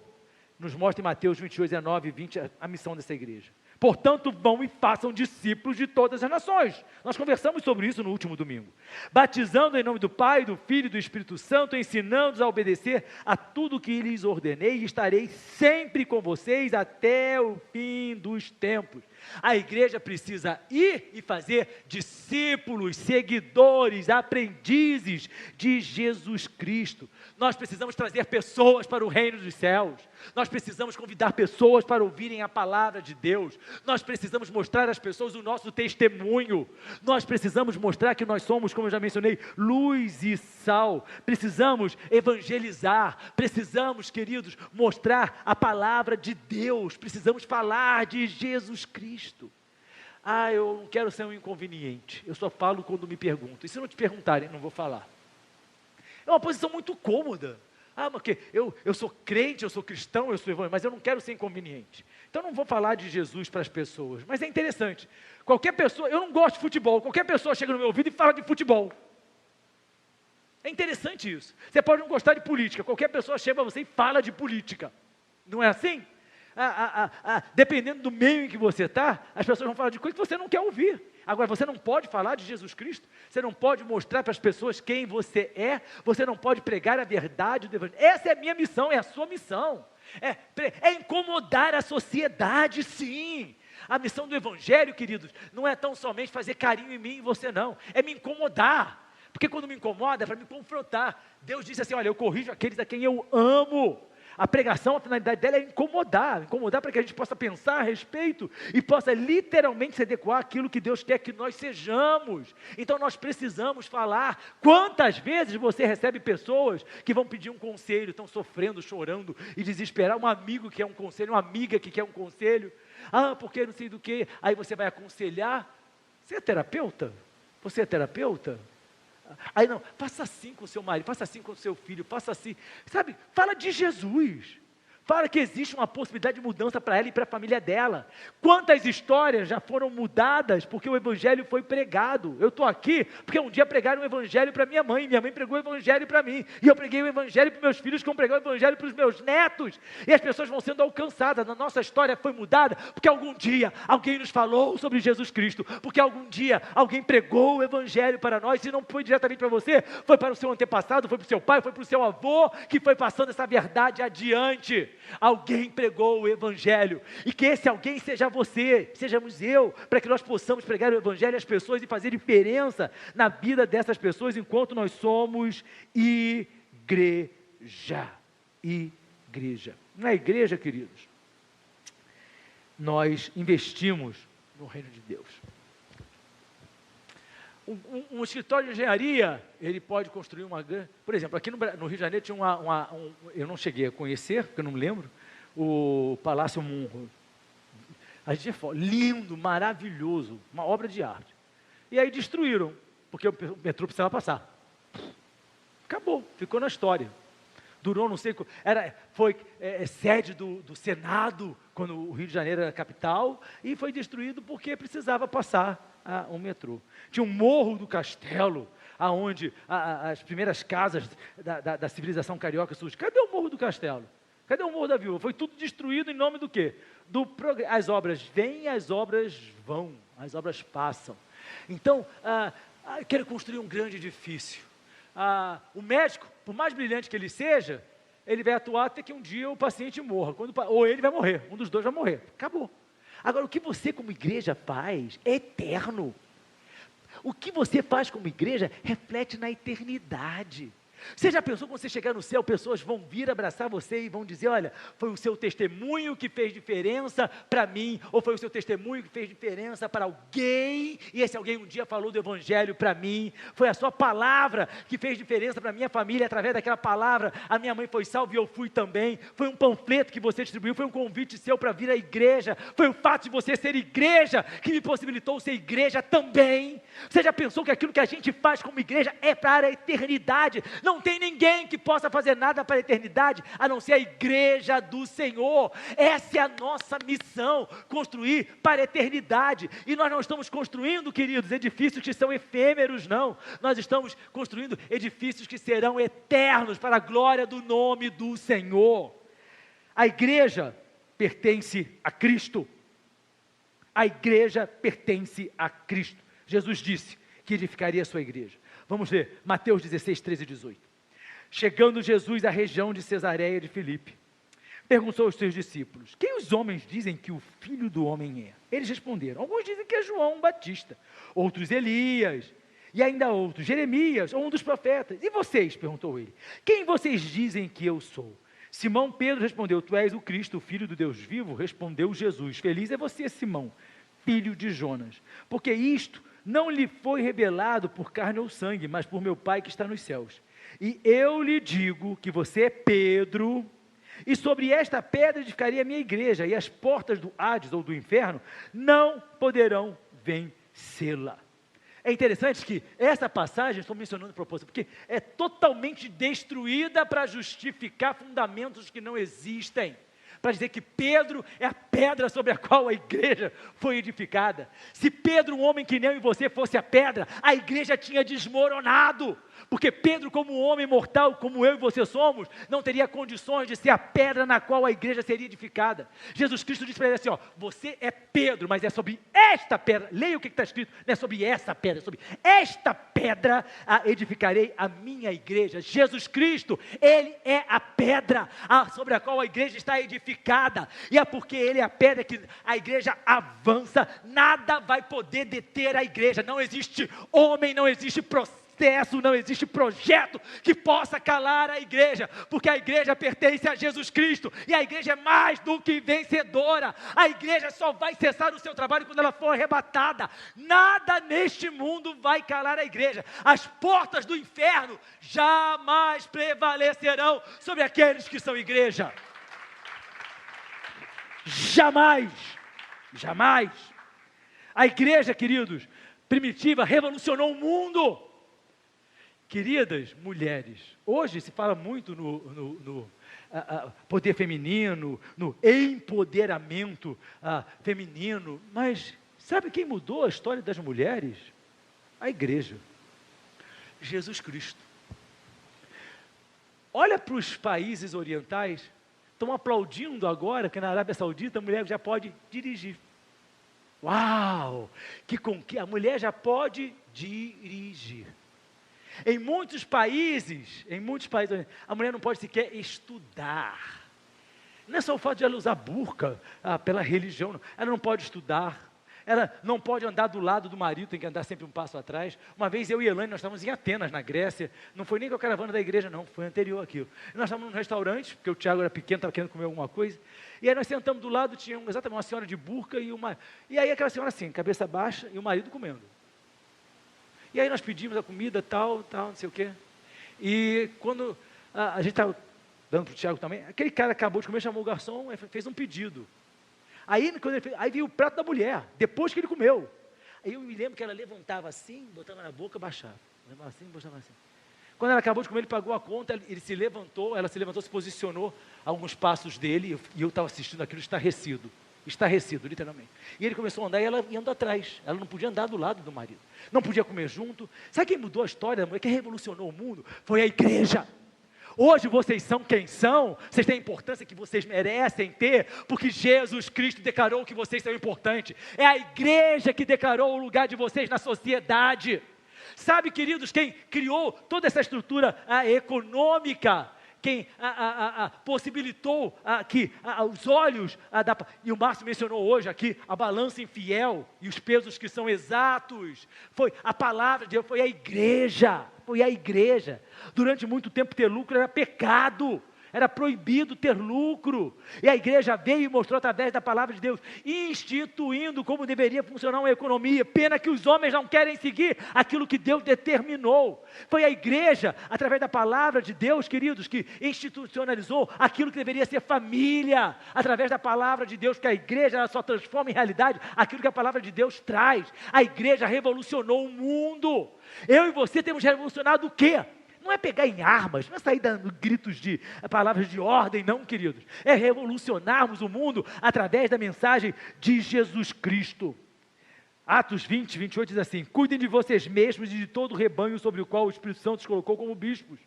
nos mostra em Mateus 28, 19 e 20 a missão dessa igreja. Portanto, vão e façam discípulos de todas as nações. Nós conversamos sobre isso no último domingo. Batizando em nome do Pai, do Filho e do Espírito Santo, ensinando-os a obedecer a tudo o que lhes ordenei, e estarei sempre com vocês até o fim dos tempos. A igreja precisa ir e fazer discípulos, seguidores, aprendizes de Jesus Cristo. Nós precisamos trazer pessoas para o reino dos céus. Nós precisamos convidar pessoas para ouvirem a palavra de Deus. Nós precisamos mostrar às pessoas o nosso testemunho. Nós precisamos mostrar que nós somos, como eu já mencionei, luz e sal. Precisamos evangelizar. Precisamos, queridos, mostrar a palavra de Deus. Precisamos falar de Jesus Cristo. Eu não quero ser um inconveniente. Eu só falo quando me perguntam. E se não te perguntarem, não vou falar. É uma posição muito cômoda. Porque eu sou crente, eu sou cristão, eu sou evangélico, mas eu não quero ser inconveniente. Então não vou falar de Jesus para as pessoas. Mas é interessante. Qualquer pessoa, eu não gosto de futebol, qualquer pessoa chega no meu ouvido e fala de futebol. É interessante isso. Você pode não gostar de política, qualquer pessoa chega para você e fala de política. Não é assim? Dependendo do meio em que você está, as pessoas vão falar de coisas que você não quer ouvir. Agora, você não pode falar de Jesus Cristo, você não pode mostrar para as pessoas quem você é, você não pode pregar a verdade do Evangelho. Essa é a minha missão, é a sua missão. É incomodar a sociedade, sim. A missão do Evangelho, queridos, não é tão somente fazer carinho em mim e você não, é me incomodar. Porque quando me incomoda, é para me confrontar. Deus disse assim: olha, eu corrijo aqueles a quem eu amo. A pregação, a finalidade dela é incomodar para que a gente possa pensar a respeito e possa literalmente se adequar àquilo que Deus quer que nós sejamos. Então nós precisamos falar. Quantas vezes você recebe pessoas que vão pedir um conselho, estão sofrendo, chorando e desesperar, um amigo que quer um conselho, uma amiga que quer um conselho, porque não sei do que, aí você vai aconselhar. Você é terapeuta? Você é terapeuta? Aí não, faça assim com o seu marido, faça assim com o seu filho, faça assim, sabe, fala de Jesus, fala que existe uma possibilidade de mudança para ela e para a família dela. Quantas histórias já foram mudadas porque o Evangelho foi pregado? Eu estou aqui porque um dia pregaram o Evangelho para minha mãe pregou o Evangelho para mim, e eu preguei o Evangelho para meus filhos, que vão pregar o Evangelho para os meus netos, e as pessoas vão sendo alcançadas. A nossa história foi mudada porque algum dia alguém nos falou sobre Jesus Cristo, porque algum dia alguém pregou o Evangelho para nós, e não foi diretamente para você, foi para o seu antepassado, foi para o seu pai, foi para o seu avô, que foi passando essa verdade adiante. Alguém pregou o Evangelho, e que esse alguém seja você, sejamos eu, para que nós possamos pregar o Evangelho às pessoas e fazer diferença na vida dessas pessoas, enquanto nós somos igreja. Na igreja, queridos, nós investimos no reino de Deus. Um escritório de engenharia, ele pode construir uma grande... Por exemplo, aqui no Rio de Janeiro tinha eu não cheguei a conhecer, porque eu não me lembro, o Palácio Munro. A gente lindo, maravilhoso, uma obra de arte. E aí destruíram, porque o metrô precisava passar. Acabou, ficou na história. Durou, não sei, foi sede do Senado, quando o Rio de Janeiro era capital, e foi destruído porque precisava passar um metrô. Tinha um Morro do Castelo, aonde as primeiras casas da civilização carioca surgem. Cadê o Morro do Castelo? Cadê o Morro da Viúva? Foi tudo destruído em nome do quê? As obras vêm, as obras vão, as obras passam. Então, quero construir um grande edifício. O médico, por mais brilhante que ele seja, ele vai atuar até que um dia o paciente morra, ou ele vai morrer, um dos dois vai morrer, acabou. Agora, o que você como igreja faz é eterno. O que você faz como igreja reflete na eternidade. Você já pensou quando você chegar no céu, pessoas vão vir abraçar você e vão dizer, olha, foi o seu testemunho que fez diferença para mim, ou foi o seu testemunho que fez diferença para alguém, e esse alguém um dia falou do evangelho para mim, foi a sua palavra que fez diferença para a minha família, através daquela palavra, a minha mãe foi salva e eu fui também, foi um panfleto que você distribuiu, foi um convite seu para vir à igreja, foi o fato de você ser igreja, que me possibilitou ser igreja também. Você já pensou que aquilo que a gente faz como igreja é para a eternidade? Não tem ninguém que possa fazer nada para a eternidade, a não ser a igreja do Senhor. Essa é a nossa missão, construir para a eternidade. E nós não estamos construindo, queridos, edifícios que são efêmeros, não. Nós estamos construindo edifícios que serão eternos para a glória do nome do Senhor. A igreja pertence a Cristo. A igreja pertence a Cristo. Jesus disse que edificaria a sua igreja. Vamos ler, Mateus 16, 13 e 18. Chegando Jesus à região de Cesareia de Filipe, perguntou aos seus discípulos, quem os homens dizem que o Filho do Homem é? Eles responderam, alguns dizem que é João Batista, outros Elias, e ainda outros, Jeremias, ou um dos profetas. E vocês? Perguntou ele, quem vocês dizem que eu sou? Simão Pedro respondeu, tu és o Cristo, o Filho do Deus vivo? Respondeu Jesus, feliz é você, Simão, filho de Jonas, porque isto não lhe foi revelado por carne ou sangue, mas por meu Pai que está nos céus. E eu lhe digo que você é Pedro, e sobre esta pedra edificaria a minha igreja, e as portas do Hades ou do inferno não poderão vencê-la. É interessante que essa passagem, estou mencionando de propósito, porque é totalmente destruída para justificar fundamentos que não existem. Para dizer que Pedro é a pedra sobre a qual a igreja foi edificada. Se Pedro, um homem que nem eu e você, fosse a pedra, a igreja tinha desmoronado. Porque Pedro, como um homem mortal, como eu e você somos, não teria condições de ser a pedra na qual a igreja seria edificada. Jesus Cristo disse para ele assim, você é Pedro, mas é sobre esta pedra, leia o que está escrito, não é sobre essa pedra, é sobre esta pedra edificarei a minha igreja. Jesus Cristo, Ele é a pedra sobre a qual a igreja está edificada, e é porque Ele é a pedra que a igreja avança, nada vai poder deter a igreja, não existe homem, não existe processo, não existe projeto que possa calar a igreja, porque a igreja pertence a Jesus Cristo, e a igreja é mais do que vencedora. A igreja só vai cessar o seu trabalho quando ela for arrebatada. Nada neste mundo vai calar a igreja. As portas do inferno jamais prevalecerão sobre aqueles que são igreja. Jamais, jamais. A igreja, queridos, primitiva, revolucionou o mundo. Queridas mulheres, hoje se fala muito no poder feminino, no empoderamento feminino, mas sabe quem mudou a história das mulheres? A igreja, Jesus Cristo. Olha para os países orientais, estão aplaudindo agora que na Arábia Saudita a mulher já pode dirigir. Uau! A mulher já pode dirigir. Em muitos países, a mulher não pode sequer estudar. Não é só o fato de ela usar burca pela religião, não. Ela não pode estudar, ela não pode andar do lado do marido, tem que andar sempre um passo atrás. Uma vez eu e Elaine, nós estávamos em Atenas, na Grécia, não foi nem com a caravana da igreja não, foi anterior àquilo. Nós estávamos num restaurante, porque o Tiago era pequeno, estava querendo comer alguma coisa, e aí nós sentamos do lado, tinha exatamente uma senhora de burca e aí aquela senhora assim, cabeça baixa e o marido comendo. E aí nós pedimos a comida, tal, não sei o quê. E quando a gente estava dando para o Tiago também, aquele cara acabou de comer, chamou o garçom, fez um pedido. Aí, aí veio o prato da mulher, depois que ele comeu. Aí eu me lembro que ela levantava assim, botava na boca, baixava. Levantava assim, botava assim. Quando ela acabou de comer, ele pagou a conta, ela se levantou, se posicionou a alguns passos dele, e eu estava assistindo aquilo estarrecido, literalmente. E ele começou a andar e ela indo atrás, ela não podia andar do lado do marido, não podia comer junto. Sabe quem mudou a história, quem revolucionou o mundo? Foi a igreja. Hoje vocês são quem são, vocês têm a importância que vocês merecem ter, porque Jesus Cristo declarou que vocês são importantes. É a igreja que declarou o lugar de vocês na sociedade. Sabe, queridos, quem criou toda essa estrutura econômica, quem possibilitou que os olhos, e o Márcio mencionou hoje aqui, a balança infiel e os pesos que são exatos, foi a palavra de Deus, foi a igreja. Durante muito tempo ter lucro era pecado, era proibido ter lucro, e a igreja veio e mostrou através da palavra de Deus, instituindo como deveria funcionar uma economia. Pena que os homens não querem seguir aquilo que Deus determinou. Foi a igreja, através da palavra de Deus, queridos, que institucionalizou aquilo que deveria ser família, através da palavra de Deus, que a igreja ela só transforma em realidade aquilo que a palavra de Deus traz. A igreja revolucionou o mundo. Eu e você temos revolucionado o quê? Não é pegar em armas, não é sair dando gritos de palavras de ordem, não, queridos. É revolucionarmos o mundo através da mensagem de Jesus Cristo. Atos 20, 28 diz assim: cuidem de vocês mesmos e de todo o rebanho sobre o qual o Espírito Santo os colocou como bispos,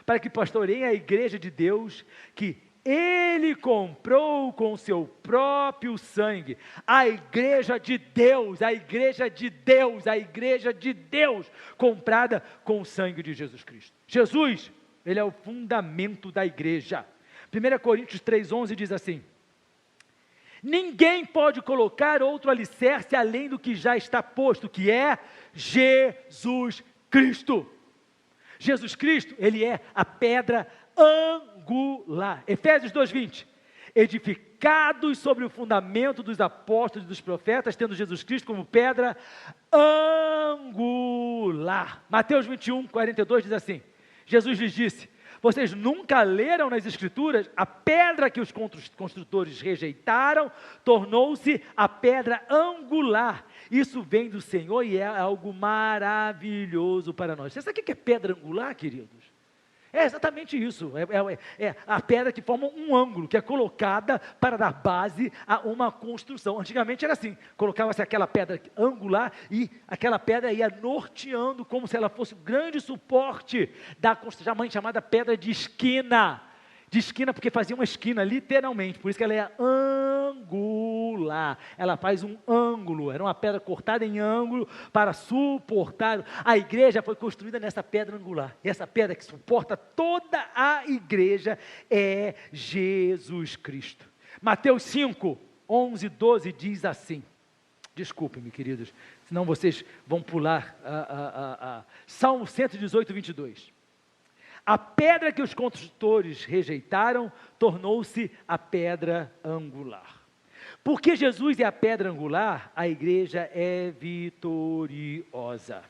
para que pastoreiem a igreja de Deus, que Ele comprou com seu próprio sangue. A igreja de Deus, comprada com o sangue de Jesus Cristo. Jesus, Ele é o fundamento da igreja. 1 Coríntios 3,11 diz assim: ninguém pode colocar outro alicerce além do que já está posto, que é Jesus Cristo. Jesus Cristo, Ele é a pedra angular. Efésios 2:20, edificados sobre o fundamento dos apóstolos e dos profetas, tendo Jesus Cristo como pedra angular. Mateus 21:42 diz assim: Jesus lhes disse: vocês nunca leram nas Escrituras, a pedra que os construtores rejeitaram, tornou-se a pedra angular. Isso vem do Senhor e é algo maravilhoso para nós. Você sabe o que é pedra angular, queridos? É exatamente isso, é a pedra que forma um ângulo, que é colocada para dar base a uma construção. Antigamente era assim, colocava-se aquela pedra angular e aquela pedra ia norteando como se ela fosse um grande suporte da construção, chamada pedra de esquina, porque fazia uma esquina, literalmente, por isso que ela é angular, ela faz um ângulo, era uma pedra cortada em ângulo para suportar. A igreja foi construída nessa pedra angular, e essa pedra que suporta toda a igreja é Jesus Cristo. Mateus 5, 11, 12 diz assim, desculpem-me, queridos, senão vocês vão pular Salmo 118, 22. A pedra que os construtores rejeitaram tornou-se a pedra angular. Porque Jesus é a pedra angular, a igreja é vitoriosa.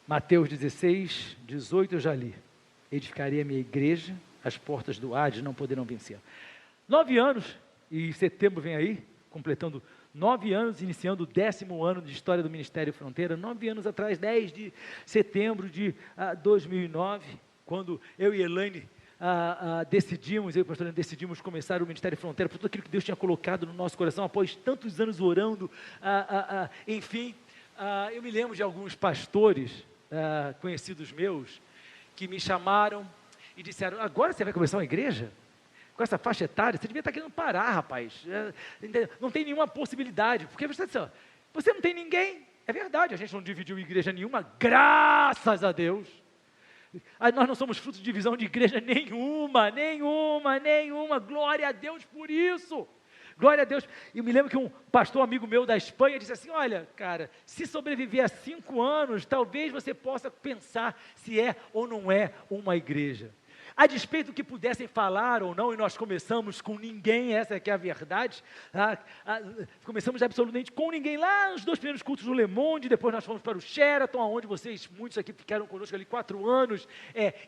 Mateus 16, 18 eu já li. Edificarei a minha igreja, as portas do Hades não poderão vencer. 9 anos, e setembro vem aí, completando 9 anos, iniciando o 10º ano de história do Ministério Fronteira. 9 anos atrás, 10 de setembro de 2009, quando eu e Elaine decidimos, eu e o pastor decidimos começar o Ministério Fronteira, por tudo aquilo que Deus tinha colocado no nosso coração, após tantos anos orando, enfim, eu me lembro de alguns pastores conhecidos meus, que me chamaram e disseram: agora você vai começar uma igreja? Com essa faixa etária, você devia estar querendo parar, rapaz. Não tem nenhuma possibilidade, porque você não tem ninguém. É verdade, a gente não dividiu igreja nenhuma, graças a Deus. Nós não somos fruto de divisão de igreja nenhuma, glória a Deus por isso. Glória a Deus. E eu me lembro que um pastor amigo meu da Espanha disse assim: olha, cara, se sobreviver a 5 anos, talvez você possa pensar se é ou não é uma igreja. a despeito do que pudessem falar ou não, e nós começamos com ninguém, essa é que é a verdade, começamos absolutamente com ninguém lá nos 2 primeiros cultos do Le Monde, depois nós fomos para o Sheraton, onde vocês, muitos aqui ficaram conosco ali 4 anos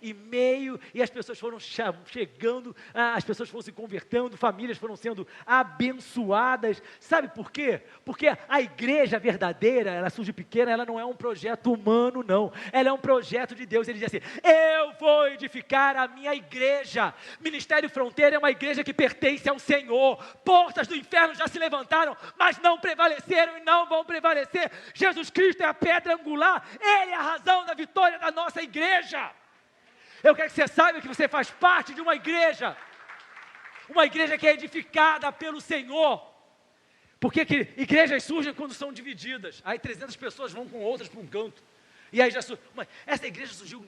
e meio, e as pessoas foram chegando, as pessoas foram se convertendo, famílias foram sendo abençoadas. Sabe por quê? Porque a igreja verdadeira, ela surge pequena, ela não é um projeto humano, não, ela é um projeto de Deus. Ele diz assim: eu vou edificar a minha igreja. Ministério Fronteira é uma igreja que pertence ao Senhor. Portas do inferno já se levantaram, mas não prevaleceram e não vão prevalecer. Jesus Cristo é a pedra angular, Ele é a razão da vitória da nossa igreja. Eu quero que você saiba que você faz parte de uma igreja que é edificada pelo Senhor. Porque que igrejas surgem quando são divididas, aí 300 pessoas vão com outras para um canto. E aí essa igreja surgiu,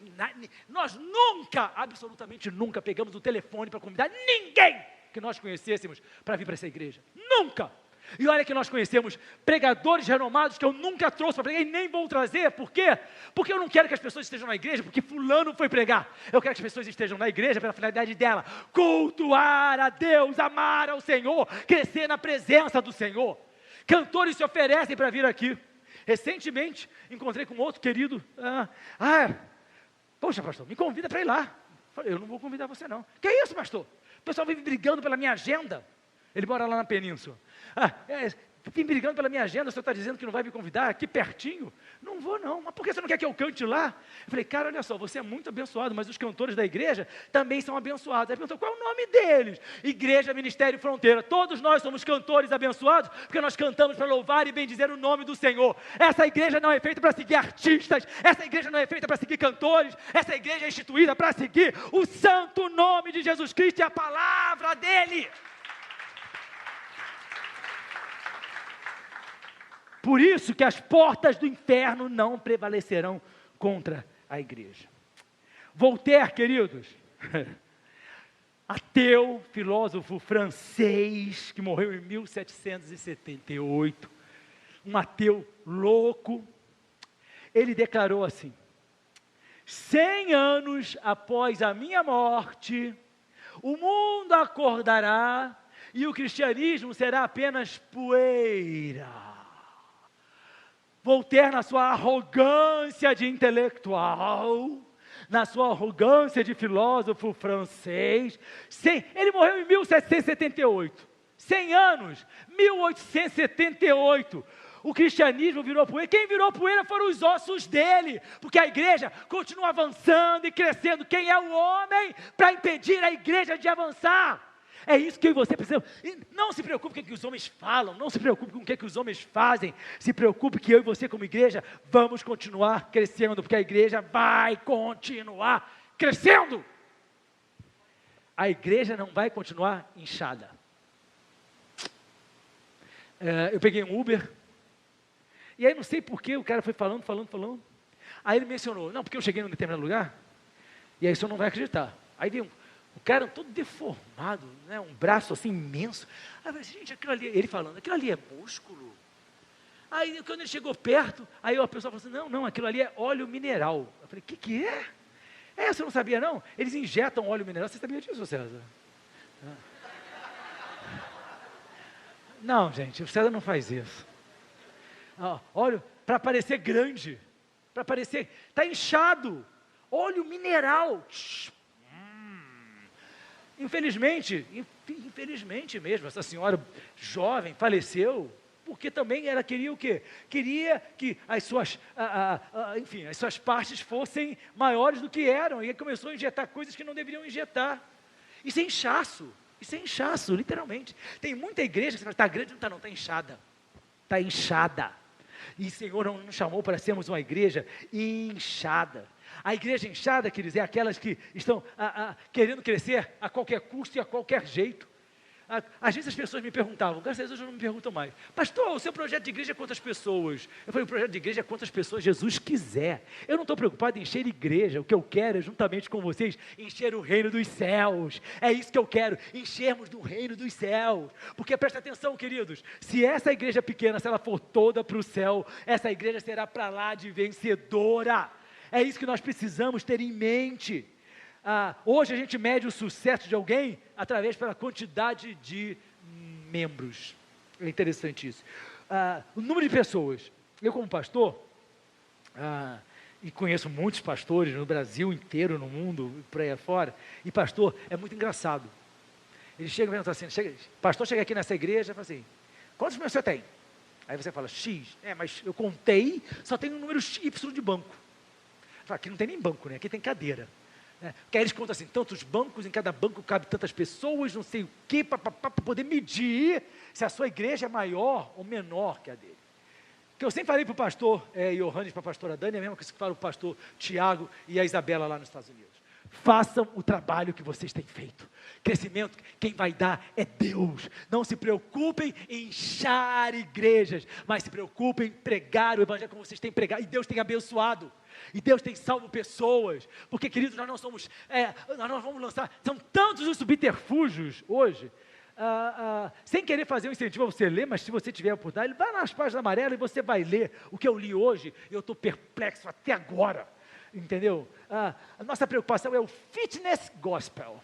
nós nunca, absolutamente nunca, pegamos o telefone para convidar ninguém que nós conhecêssemos para vir para essa igreja, nunca. E olha que nós conhecemos pregadores renomados que eu nunca trouxe para pregar e nem vou trazer. Por quê? Porque eu não quero que as pessoas estejam na igreja porque fulano foi pregar. Eu quero que as pessoas estejam na igreja pela finalidade dela: cultuar a Deus, amar ao Senhor, crescer na presença do Senhor. Cantores se oferecem para vir aqui. Recentemente, encontrei com outro querido, poxa, pastor, me convida para ir lá. Falei: eu não vou convidar você não. Que isso, pastor? O pessoal vive brigando pela minha agenda. Ele mora lá na Península. Vim brigando pela minha agenda, o senhor está dizendo que não vai me convidar aqui pertinho? Não vou não, mas por que você não quer que eu cante lá? Eu falei: cara, olha só, você é muito abençoado, mas os cantores da igreja também são abençoados. Ele perguntou: qual é o nome deles? Igreja Ministério Fronteira. Todos nós somos cantores abençoados, porque nós cantamos para louvar e bendizer o nome do Senhor. Essa igreja não é feita para seguir artistas, essa igreja não é feita para seguir cantores, essa igreja é instituída para seguir o santo nome de Jesus Cristo e a palavra dEle. Por isso que as portas do inferno não prevalecerão contra a igreja. Voltaire, queridos, ateu, filósofo francês, que morreu em 1778, um ateu louco, ele declarou assim: 100 anos após a minha morte, o mundo acordará e o cristianismo será apenas poeira. Voltaire, na sua arrogância de intelectual, na sua arrogância de filósofo francês, ele morreu em 1778, 100 anos, 1878, o cristianismo virou poeira. Quem virou poeira foram os ossos dele, porque a igreja continua avançando e crescendo. Quem é o homem para impedir a igreja de avançar? É isso que eu e você precisamos. E não se preocupe com o que os homens falam, não se preocupe com o que os homens fazem, se preocupe que eu e você como igreja vamos continuar crescendo, porque a igreja vai continuar crescendo. A igreja não vai continuar inchada. Eu peguei um Uber, e aí não sei porquê, o cara foi falando, aí ele mencionou: não, porque eu cheguei num determinado lugar, e aí o senhor não vai acreditar. Aí veio o cara todo deformado, né, um braço assim imenso. Aí eu falei: gente, aquilo ali, ele falando, aquilo ali é músculo? Aí quando ele chegou perto, aí a pessoa falou assim: não, aquilo ali é óleo mineral. Eu falei: que é? Você não sabia não? Eles injetam óleo mineral, você sabia disso, César? Não, gente, o César não faz isso. Óleo, para parecer grande, para parecer, está inchado, óleo mineral. Infelizmente mesmo, essa senhora jovem faleceu, porque também ela queria o quê? Queria que as suas partes fossem maiores do que eram, e começou a injetar coisas que não deveriam injetar. Isso é inchaço, literalmente. Tem muita igreja que está grande, não está inchada. Está inchada. E o Senhor não nos chamou para sermos uma igreja inchada. A igreja inchada, queridos, é aquelas que estão querendo crescer a qualquer custo e a qualquer jeito. Às vezes as pessoas me perguntavam, graças a Deus hoje não me perguntam mais: pastor, o seu projeto de igreja é quantas pessoas? Eu falei: o projeto de igreja é quantas pessoas Jesus quiser. Eu não estou preocupado em encher igreja, o que eu quero é, juntamente com vocês, encher o reino dos céus. É isso que eu quero, enchermos do reino dos céus. Porque presta atenção, queridos, se essa igreja pequena, se ela for toda para o céu, essa igreja será para lá de vencedora. É isso que nós precisamos ter em mente. Hoje a gente mede o sucesso de alguém através pela quantidade de membros. É interessante isso. O número de pessoas. Eu, como pastor, e conheço muitos pastores no Brasil inteiro, no mundo, por aí afora, e pastor é muito engraçado. Ele chega e pergunta assim, pastor chega aqui nessa igreja e fala assim, quantos membros você tem? Aí você fala, X, mas eu contei, só tem um número Y de banco. Fala, aqui não tem nem banco, né? Aqui tem cadeira. Porque aí eles contam assim, tantos bancos, em cada banco cabe tantas pessoas, não sei o quê, para poder medir se a sua igreja é maior ou menor que a dele. Que eu sempre falei para o pastor Johannes, para a pastora Dani, é mesmo que fala o pastor Tiago e a Isabela lá nos Estados Unidos. Façam o trabalho que vocês têm feito. Crescimento, quem vai dar é Deus. Não se preocupem em inchar igrejas, mas se preocupem em pregar o evangelho como vocês têm pregado. E Deus tem abençoado. E Deus tem salvo pessoas. Porque, queridos, nós não somos, nós não vamos lançar, são tantos os subterfúgios hoje, sem querer fazer um incentivo a você ler, mas se você tiver a oportunidade, vai nas páginas amarelas e você vai ler o que eu li hoje. Eu estou perplexo até agora, entendeu? A nossa preocupação é o fitness gospel.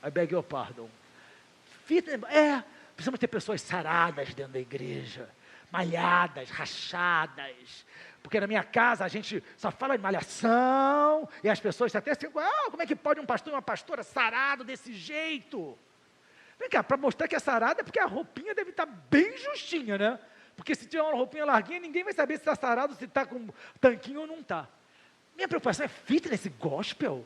I beg your pardon. Fitness, precisamos ter pessoas saradas dentro da igreja, malhadas, rachadas, porque na minha casa a gente só fala de malhação, e as pessoas até assim, como é que pode um pastor e uma pastora sarado desse jeito? Vem cá, para mostrar que é sarada, é porque a roupinha deve estar bem justinha, né? Porque se tiver uma roupinha larguinha, ninguém vai saber se está sarado, se está com tanquinho ou não está. Minha preocupação é fitness gospel.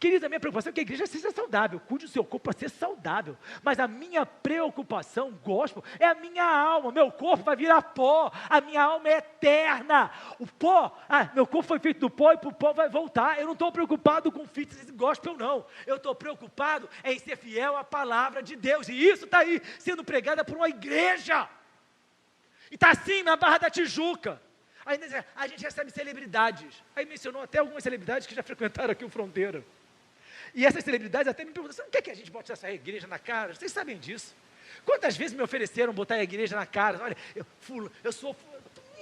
Queridos, a minha preocupação é que a igreja seja saudável, cuide do seu corpo para ser saudável, mas a minha preocupação, gospel, é a minha alma. Meu corpo vai virar pó, a minha alma é eterna. O pó, meu corpo foi feito do pó e para o pó vai voltar. Eu não estou preocupado com fitness gospel, não. Eu estou preocupado em ser fiel à palavra de Deus, e isso está aí sendo pregada por uma igreja, e está assim na Barra da Tijuca. Aí a gente recebe celebridades. Aí mencionou até algumas celebridades que já frequentaram aqui o Fronteira. E essas celebridades até me perguntam, você não quer que a gente bote essa igreja na cara? Vocês sabem disso? Quantas vezes me ofereceram botar a igreja na cara? Olha, eu sou...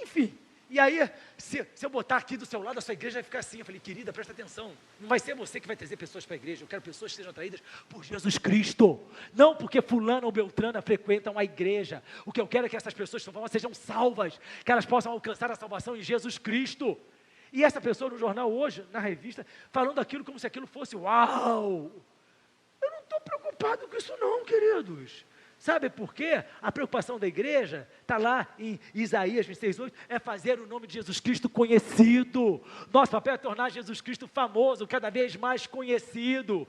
Enfim. E aí, se eu botar aqui do seu lado, a sua igreja vai ficar assim. Eu falei, querida, presta atenção. Não vai ser você que vai trazer pessoas para a igreja. Eu quero pessoas que sejam atraídas por Jesus Cristo. Não porque fulano ou beltrana frequentam a igreja. O que eu quero é que essas pessoas sejam salvas. Que elas possam alcançar a salvação em Jesus Cristo. E essa pessoa no jornal hoje, na revista, falando aquilo como se aquilo fosse uau. Eu não estou preocupado com isso não, queridos. Sabe por quê? A preocupação da igreja, está lá em Isaías 26:8, é fazer o nome de Jesus Cristo conhecido. Nosso papel é tornar Jesus Cristo famoso, cada vez mais conhecido.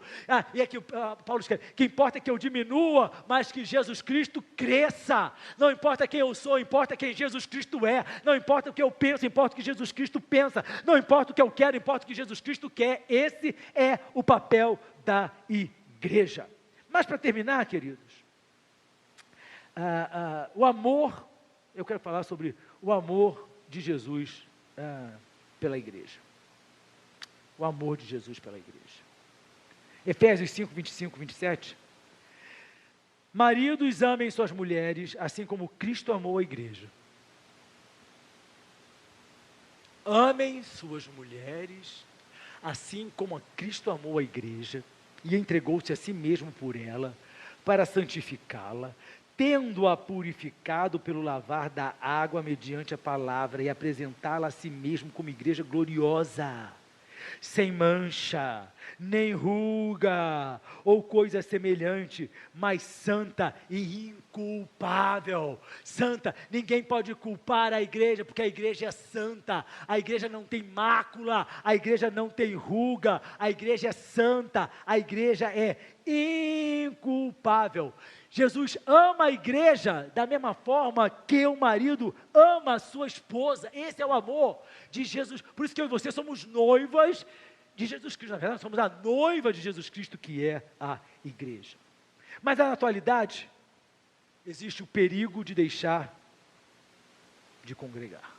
E aqui Paulo escreve, que importa é que eu diminua, mas que Jesus Cristo cresça. Não importa quem eu sou, importa quem Jesus Cristo é. Não importa o que eu penso, importa o que Jesus Cristo pensa. Não importa o que eu quero, importa o que Jesus Cristo quer. Esse é o papel da igreja. Mas para terminar, queridos, o amor, eu quero falar sobre o amor de Jesus pela igreja. O amor de Jesus pela igreja. Efésios 5, 25, 27. Maridos, amem suas mulheres, assim como Cristo amou a igreja. Amem suas mulheres, assim como Cristo amou a igreja, e entregou-se a si mesmo por ela, para santificá-la, tendo-a purificado pelo lavar da água mediante a palavra, e apresentá-la a si mesmo como igreja gloriosa, sem mancha, nem ruga, ou coisa semelhante, mas santa e inculpável. Santa, ninguém pode culpar a igreja, porque a igreja é santa, a igreja não tem mácula, a igreja não tem ruga, a igreja é santa, a igreja é inculpável. Jesus ama a igreja da mesma forma que o marido ama a sua esposa. Esse é o amor de Jesus. Por isso que eu e você somos noivas de Jesus Cristo. Na verdade, somos a noiva de Jesus Cristo, que é a igreja. Mas na atualidade, existe o perigo de deixar de congregar.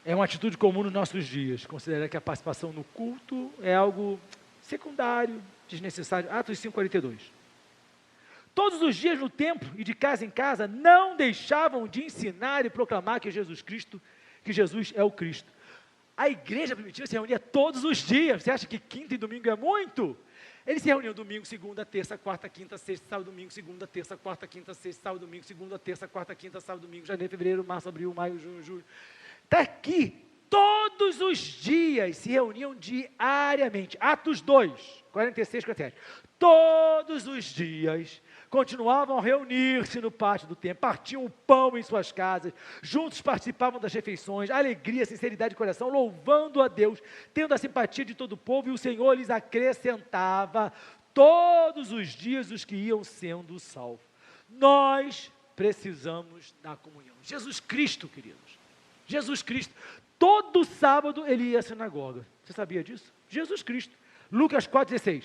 É uma atitude comum nos nossos dias, considerar que a participação no culto é algo secundário, desnecessário. Atos 5:42. Todos os dias no templo e de casa em casa, não deixavam de ensinar e proclamar que Jesus é o Cristo. A igreja primitiva se reunia todos os dias. Você acha que quinta e domingo é muito? Eles se reuniam domingo, segunda, terça, quarta, quinta, sexta, sábado, domingo, segunda, terça, quarta, quinta, sexta, sábado, domingo, segunda, terça, quarta, quinta, sábado, domingo, janeiro, fevereiro, março, abril, maio, junho, julho. Está aqui. Todos os dias se reuniam diariamente. Atos 2, 46, 47. Todos os dias continuavam a reunir-se no pátio do templo, partiam o pão em suas casas, juntos participavam das refeições, alegria, sinceridade de coração, louvando a Deus, tendo a simpatia de todo o povo, e o Senhor lhes acrescentava todos os dias os que iam sendo salvos. Nós precisamos da comunhão. Jesus Cristo, queridos, Jesus Cristo, todo sábado ele ia à sinagoga. Você sabia disso? Jesus Cristo. Lucas 4,16.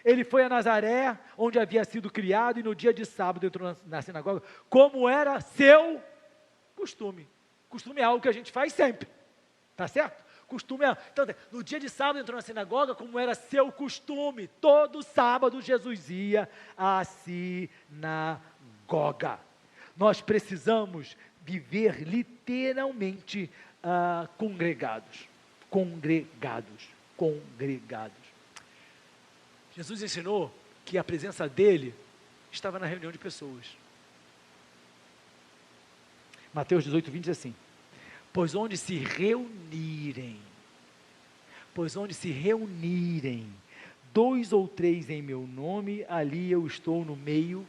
Ele foi a Nazaré, onde havia sido criado, e no dia de sábado entrou na sinagoga, como era seu costume. Costume é algo que a gente faz sempre, tá certo? Costume é... Então, no dia de sábado entrou na sinagoga, como era seu costume. Todo sábado Jesus ia à sinagoga. Nós precisamos viver literalmente congregados. Jesus ensinou que a presença dele estava na reunião de pessoas. Mateus 18, 20 diz assim: pois onde se reunirem 2 ou 3 em meu nome, ali eu estou no meio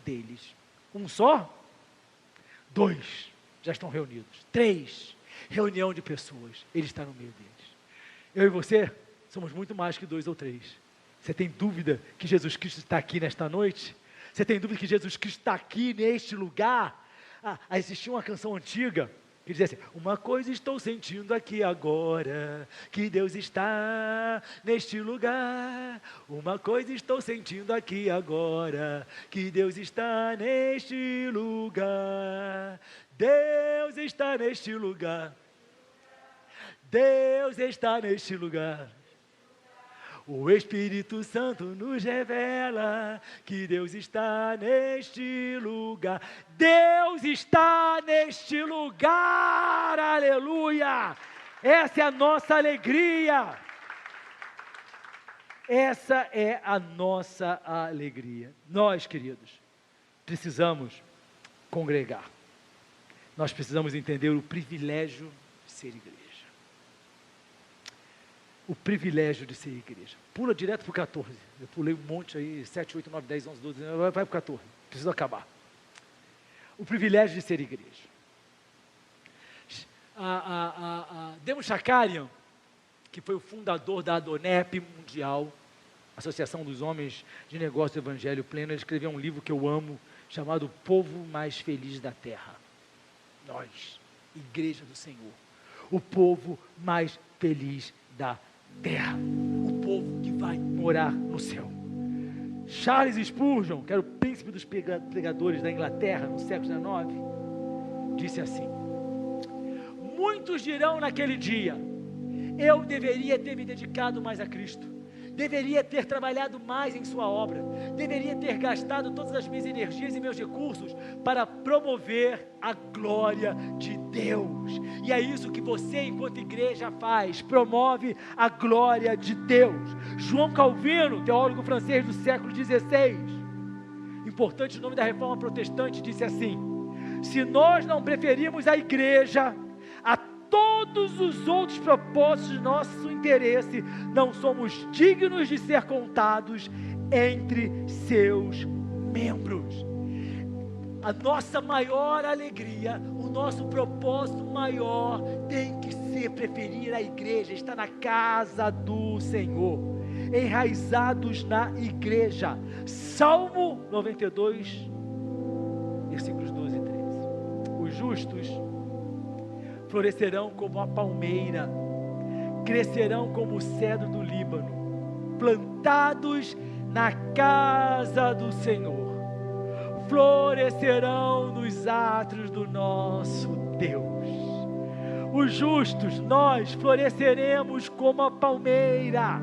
deles. Um só? 2 já estão reunidos. 3, reunião de pessoas, ele está no meio deles. Eu e você somos muito mais que 2 ou 3. Você tem dúvida que Jesus Cristo está aqui nesta noite? Você tem dúvida que Jesus Cristo está aqui neste lugar? Existia uma canção antiga que dizia assim: uma coisa estou sentindo aqui agora, que Deus está neste lugar. Uma coisa estou sentindo aqui agora, que Deus está neste lugar. Deus está neste lugar. Deus está neste lugar. O Espírito Santo nos revela que Deus está neste lugar. Deus está neste lugar, aleluia! Essa é a nossa alegria. Essa é a nossa alegria. Nós, queridos, precisamos congregar. Nós precisamos entender o privilégio de ser igreja. O privilégio de ser igreja. Pula direto para o 14. Eu pulei um monte aí, 7, 8, 9, 10, 11, 12, vai para o 14. Preciso acabar. O privilégio de ser igreja. Demo Shakarian, que foi o fundador da Adonep Mundial, Associação dos Homens de Negócio do Evangelho Pleno, ele escreveu um livro que eu amo, chamado O Povo Mais Feliz da Terra. Nós, Igreja do Senhor. O povo mais feliz da terra, o povo que vai morar no céu. Charles Spurgeon, que era o príncipe dos pregadores da Inglaterra no século XIX, disse assim: muitos dirão naquele dia, eu deveria ter me dedicado mais a Cristo, deveria ter trabalhado mais em sua obra, deveria ter gastado todas as minhas energias e meus recursos para promover a glória de Deus. E é isso que você, enquanto igreja, faz, promove a glória de Deus. João Calvino, teólogo francês do século XVI, importante nome da reforma protestante, disse assim: se nós não preferimos a igreja a todos os outros propósitos de nosso interesse, não somos dignos de ser contados entre seus membros. A nossa maior alegria, o nosso propósito maior tem que ser preferir a igreja, estar na casa do Senhor, enraizados na igreja. Salmo 92, versículos 12 e 13. Os justos florescerão como a palmeira, crescerão como o cedro do Líbano, plantados na casa do Senhor, florescerão nos átrios do nosso Deus. Os justos, nós floresceremos como a palmeira,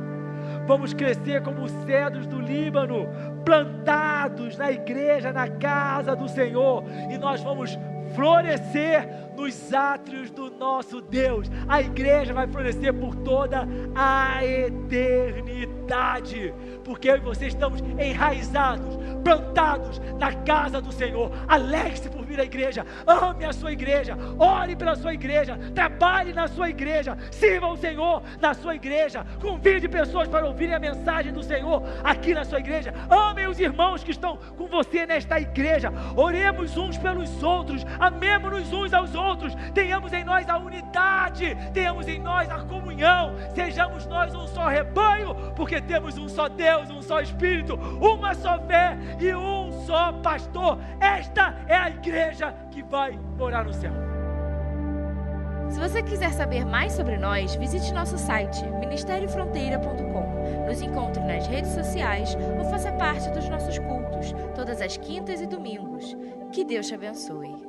vamos crescer como os cedros do Líbano, plantados na igreja, na casa do Senhor, e nós vamos florescer nos átrios do nosso Deus. A igreja vai florescer por toda a eternidade, porque eu e você estamos enraizados, plantados na casa do Senhor. Alegre-se por vir à igreja, ame a sua igreja, ore pela sua igreja, trabalhe na sua igreja, sirva ao Senhor na sua igreja, convide pessoas para ouvirem a mensagem do Senhor aqui na sua igreja. Amem os irmãos que estão com você nesta igreja, oremos uns pelos outros, amemos-nos uns aos outros, tenhamos em nós a unidade, tenhamos em nós a comunhão, sejamos nós um só rebanho, porque temos um só Deus, um só Espírito, uma só fé e um só pastor. Esta é a igreja que vai morar no céu. Se você quiser saber mais sobre nós, visite nosso site ministeriofronteira.com. Nos encontre nas redes sociais ou faça parte dos nossos cultos, todas as quintas e domingos. Que Deus te abençoe.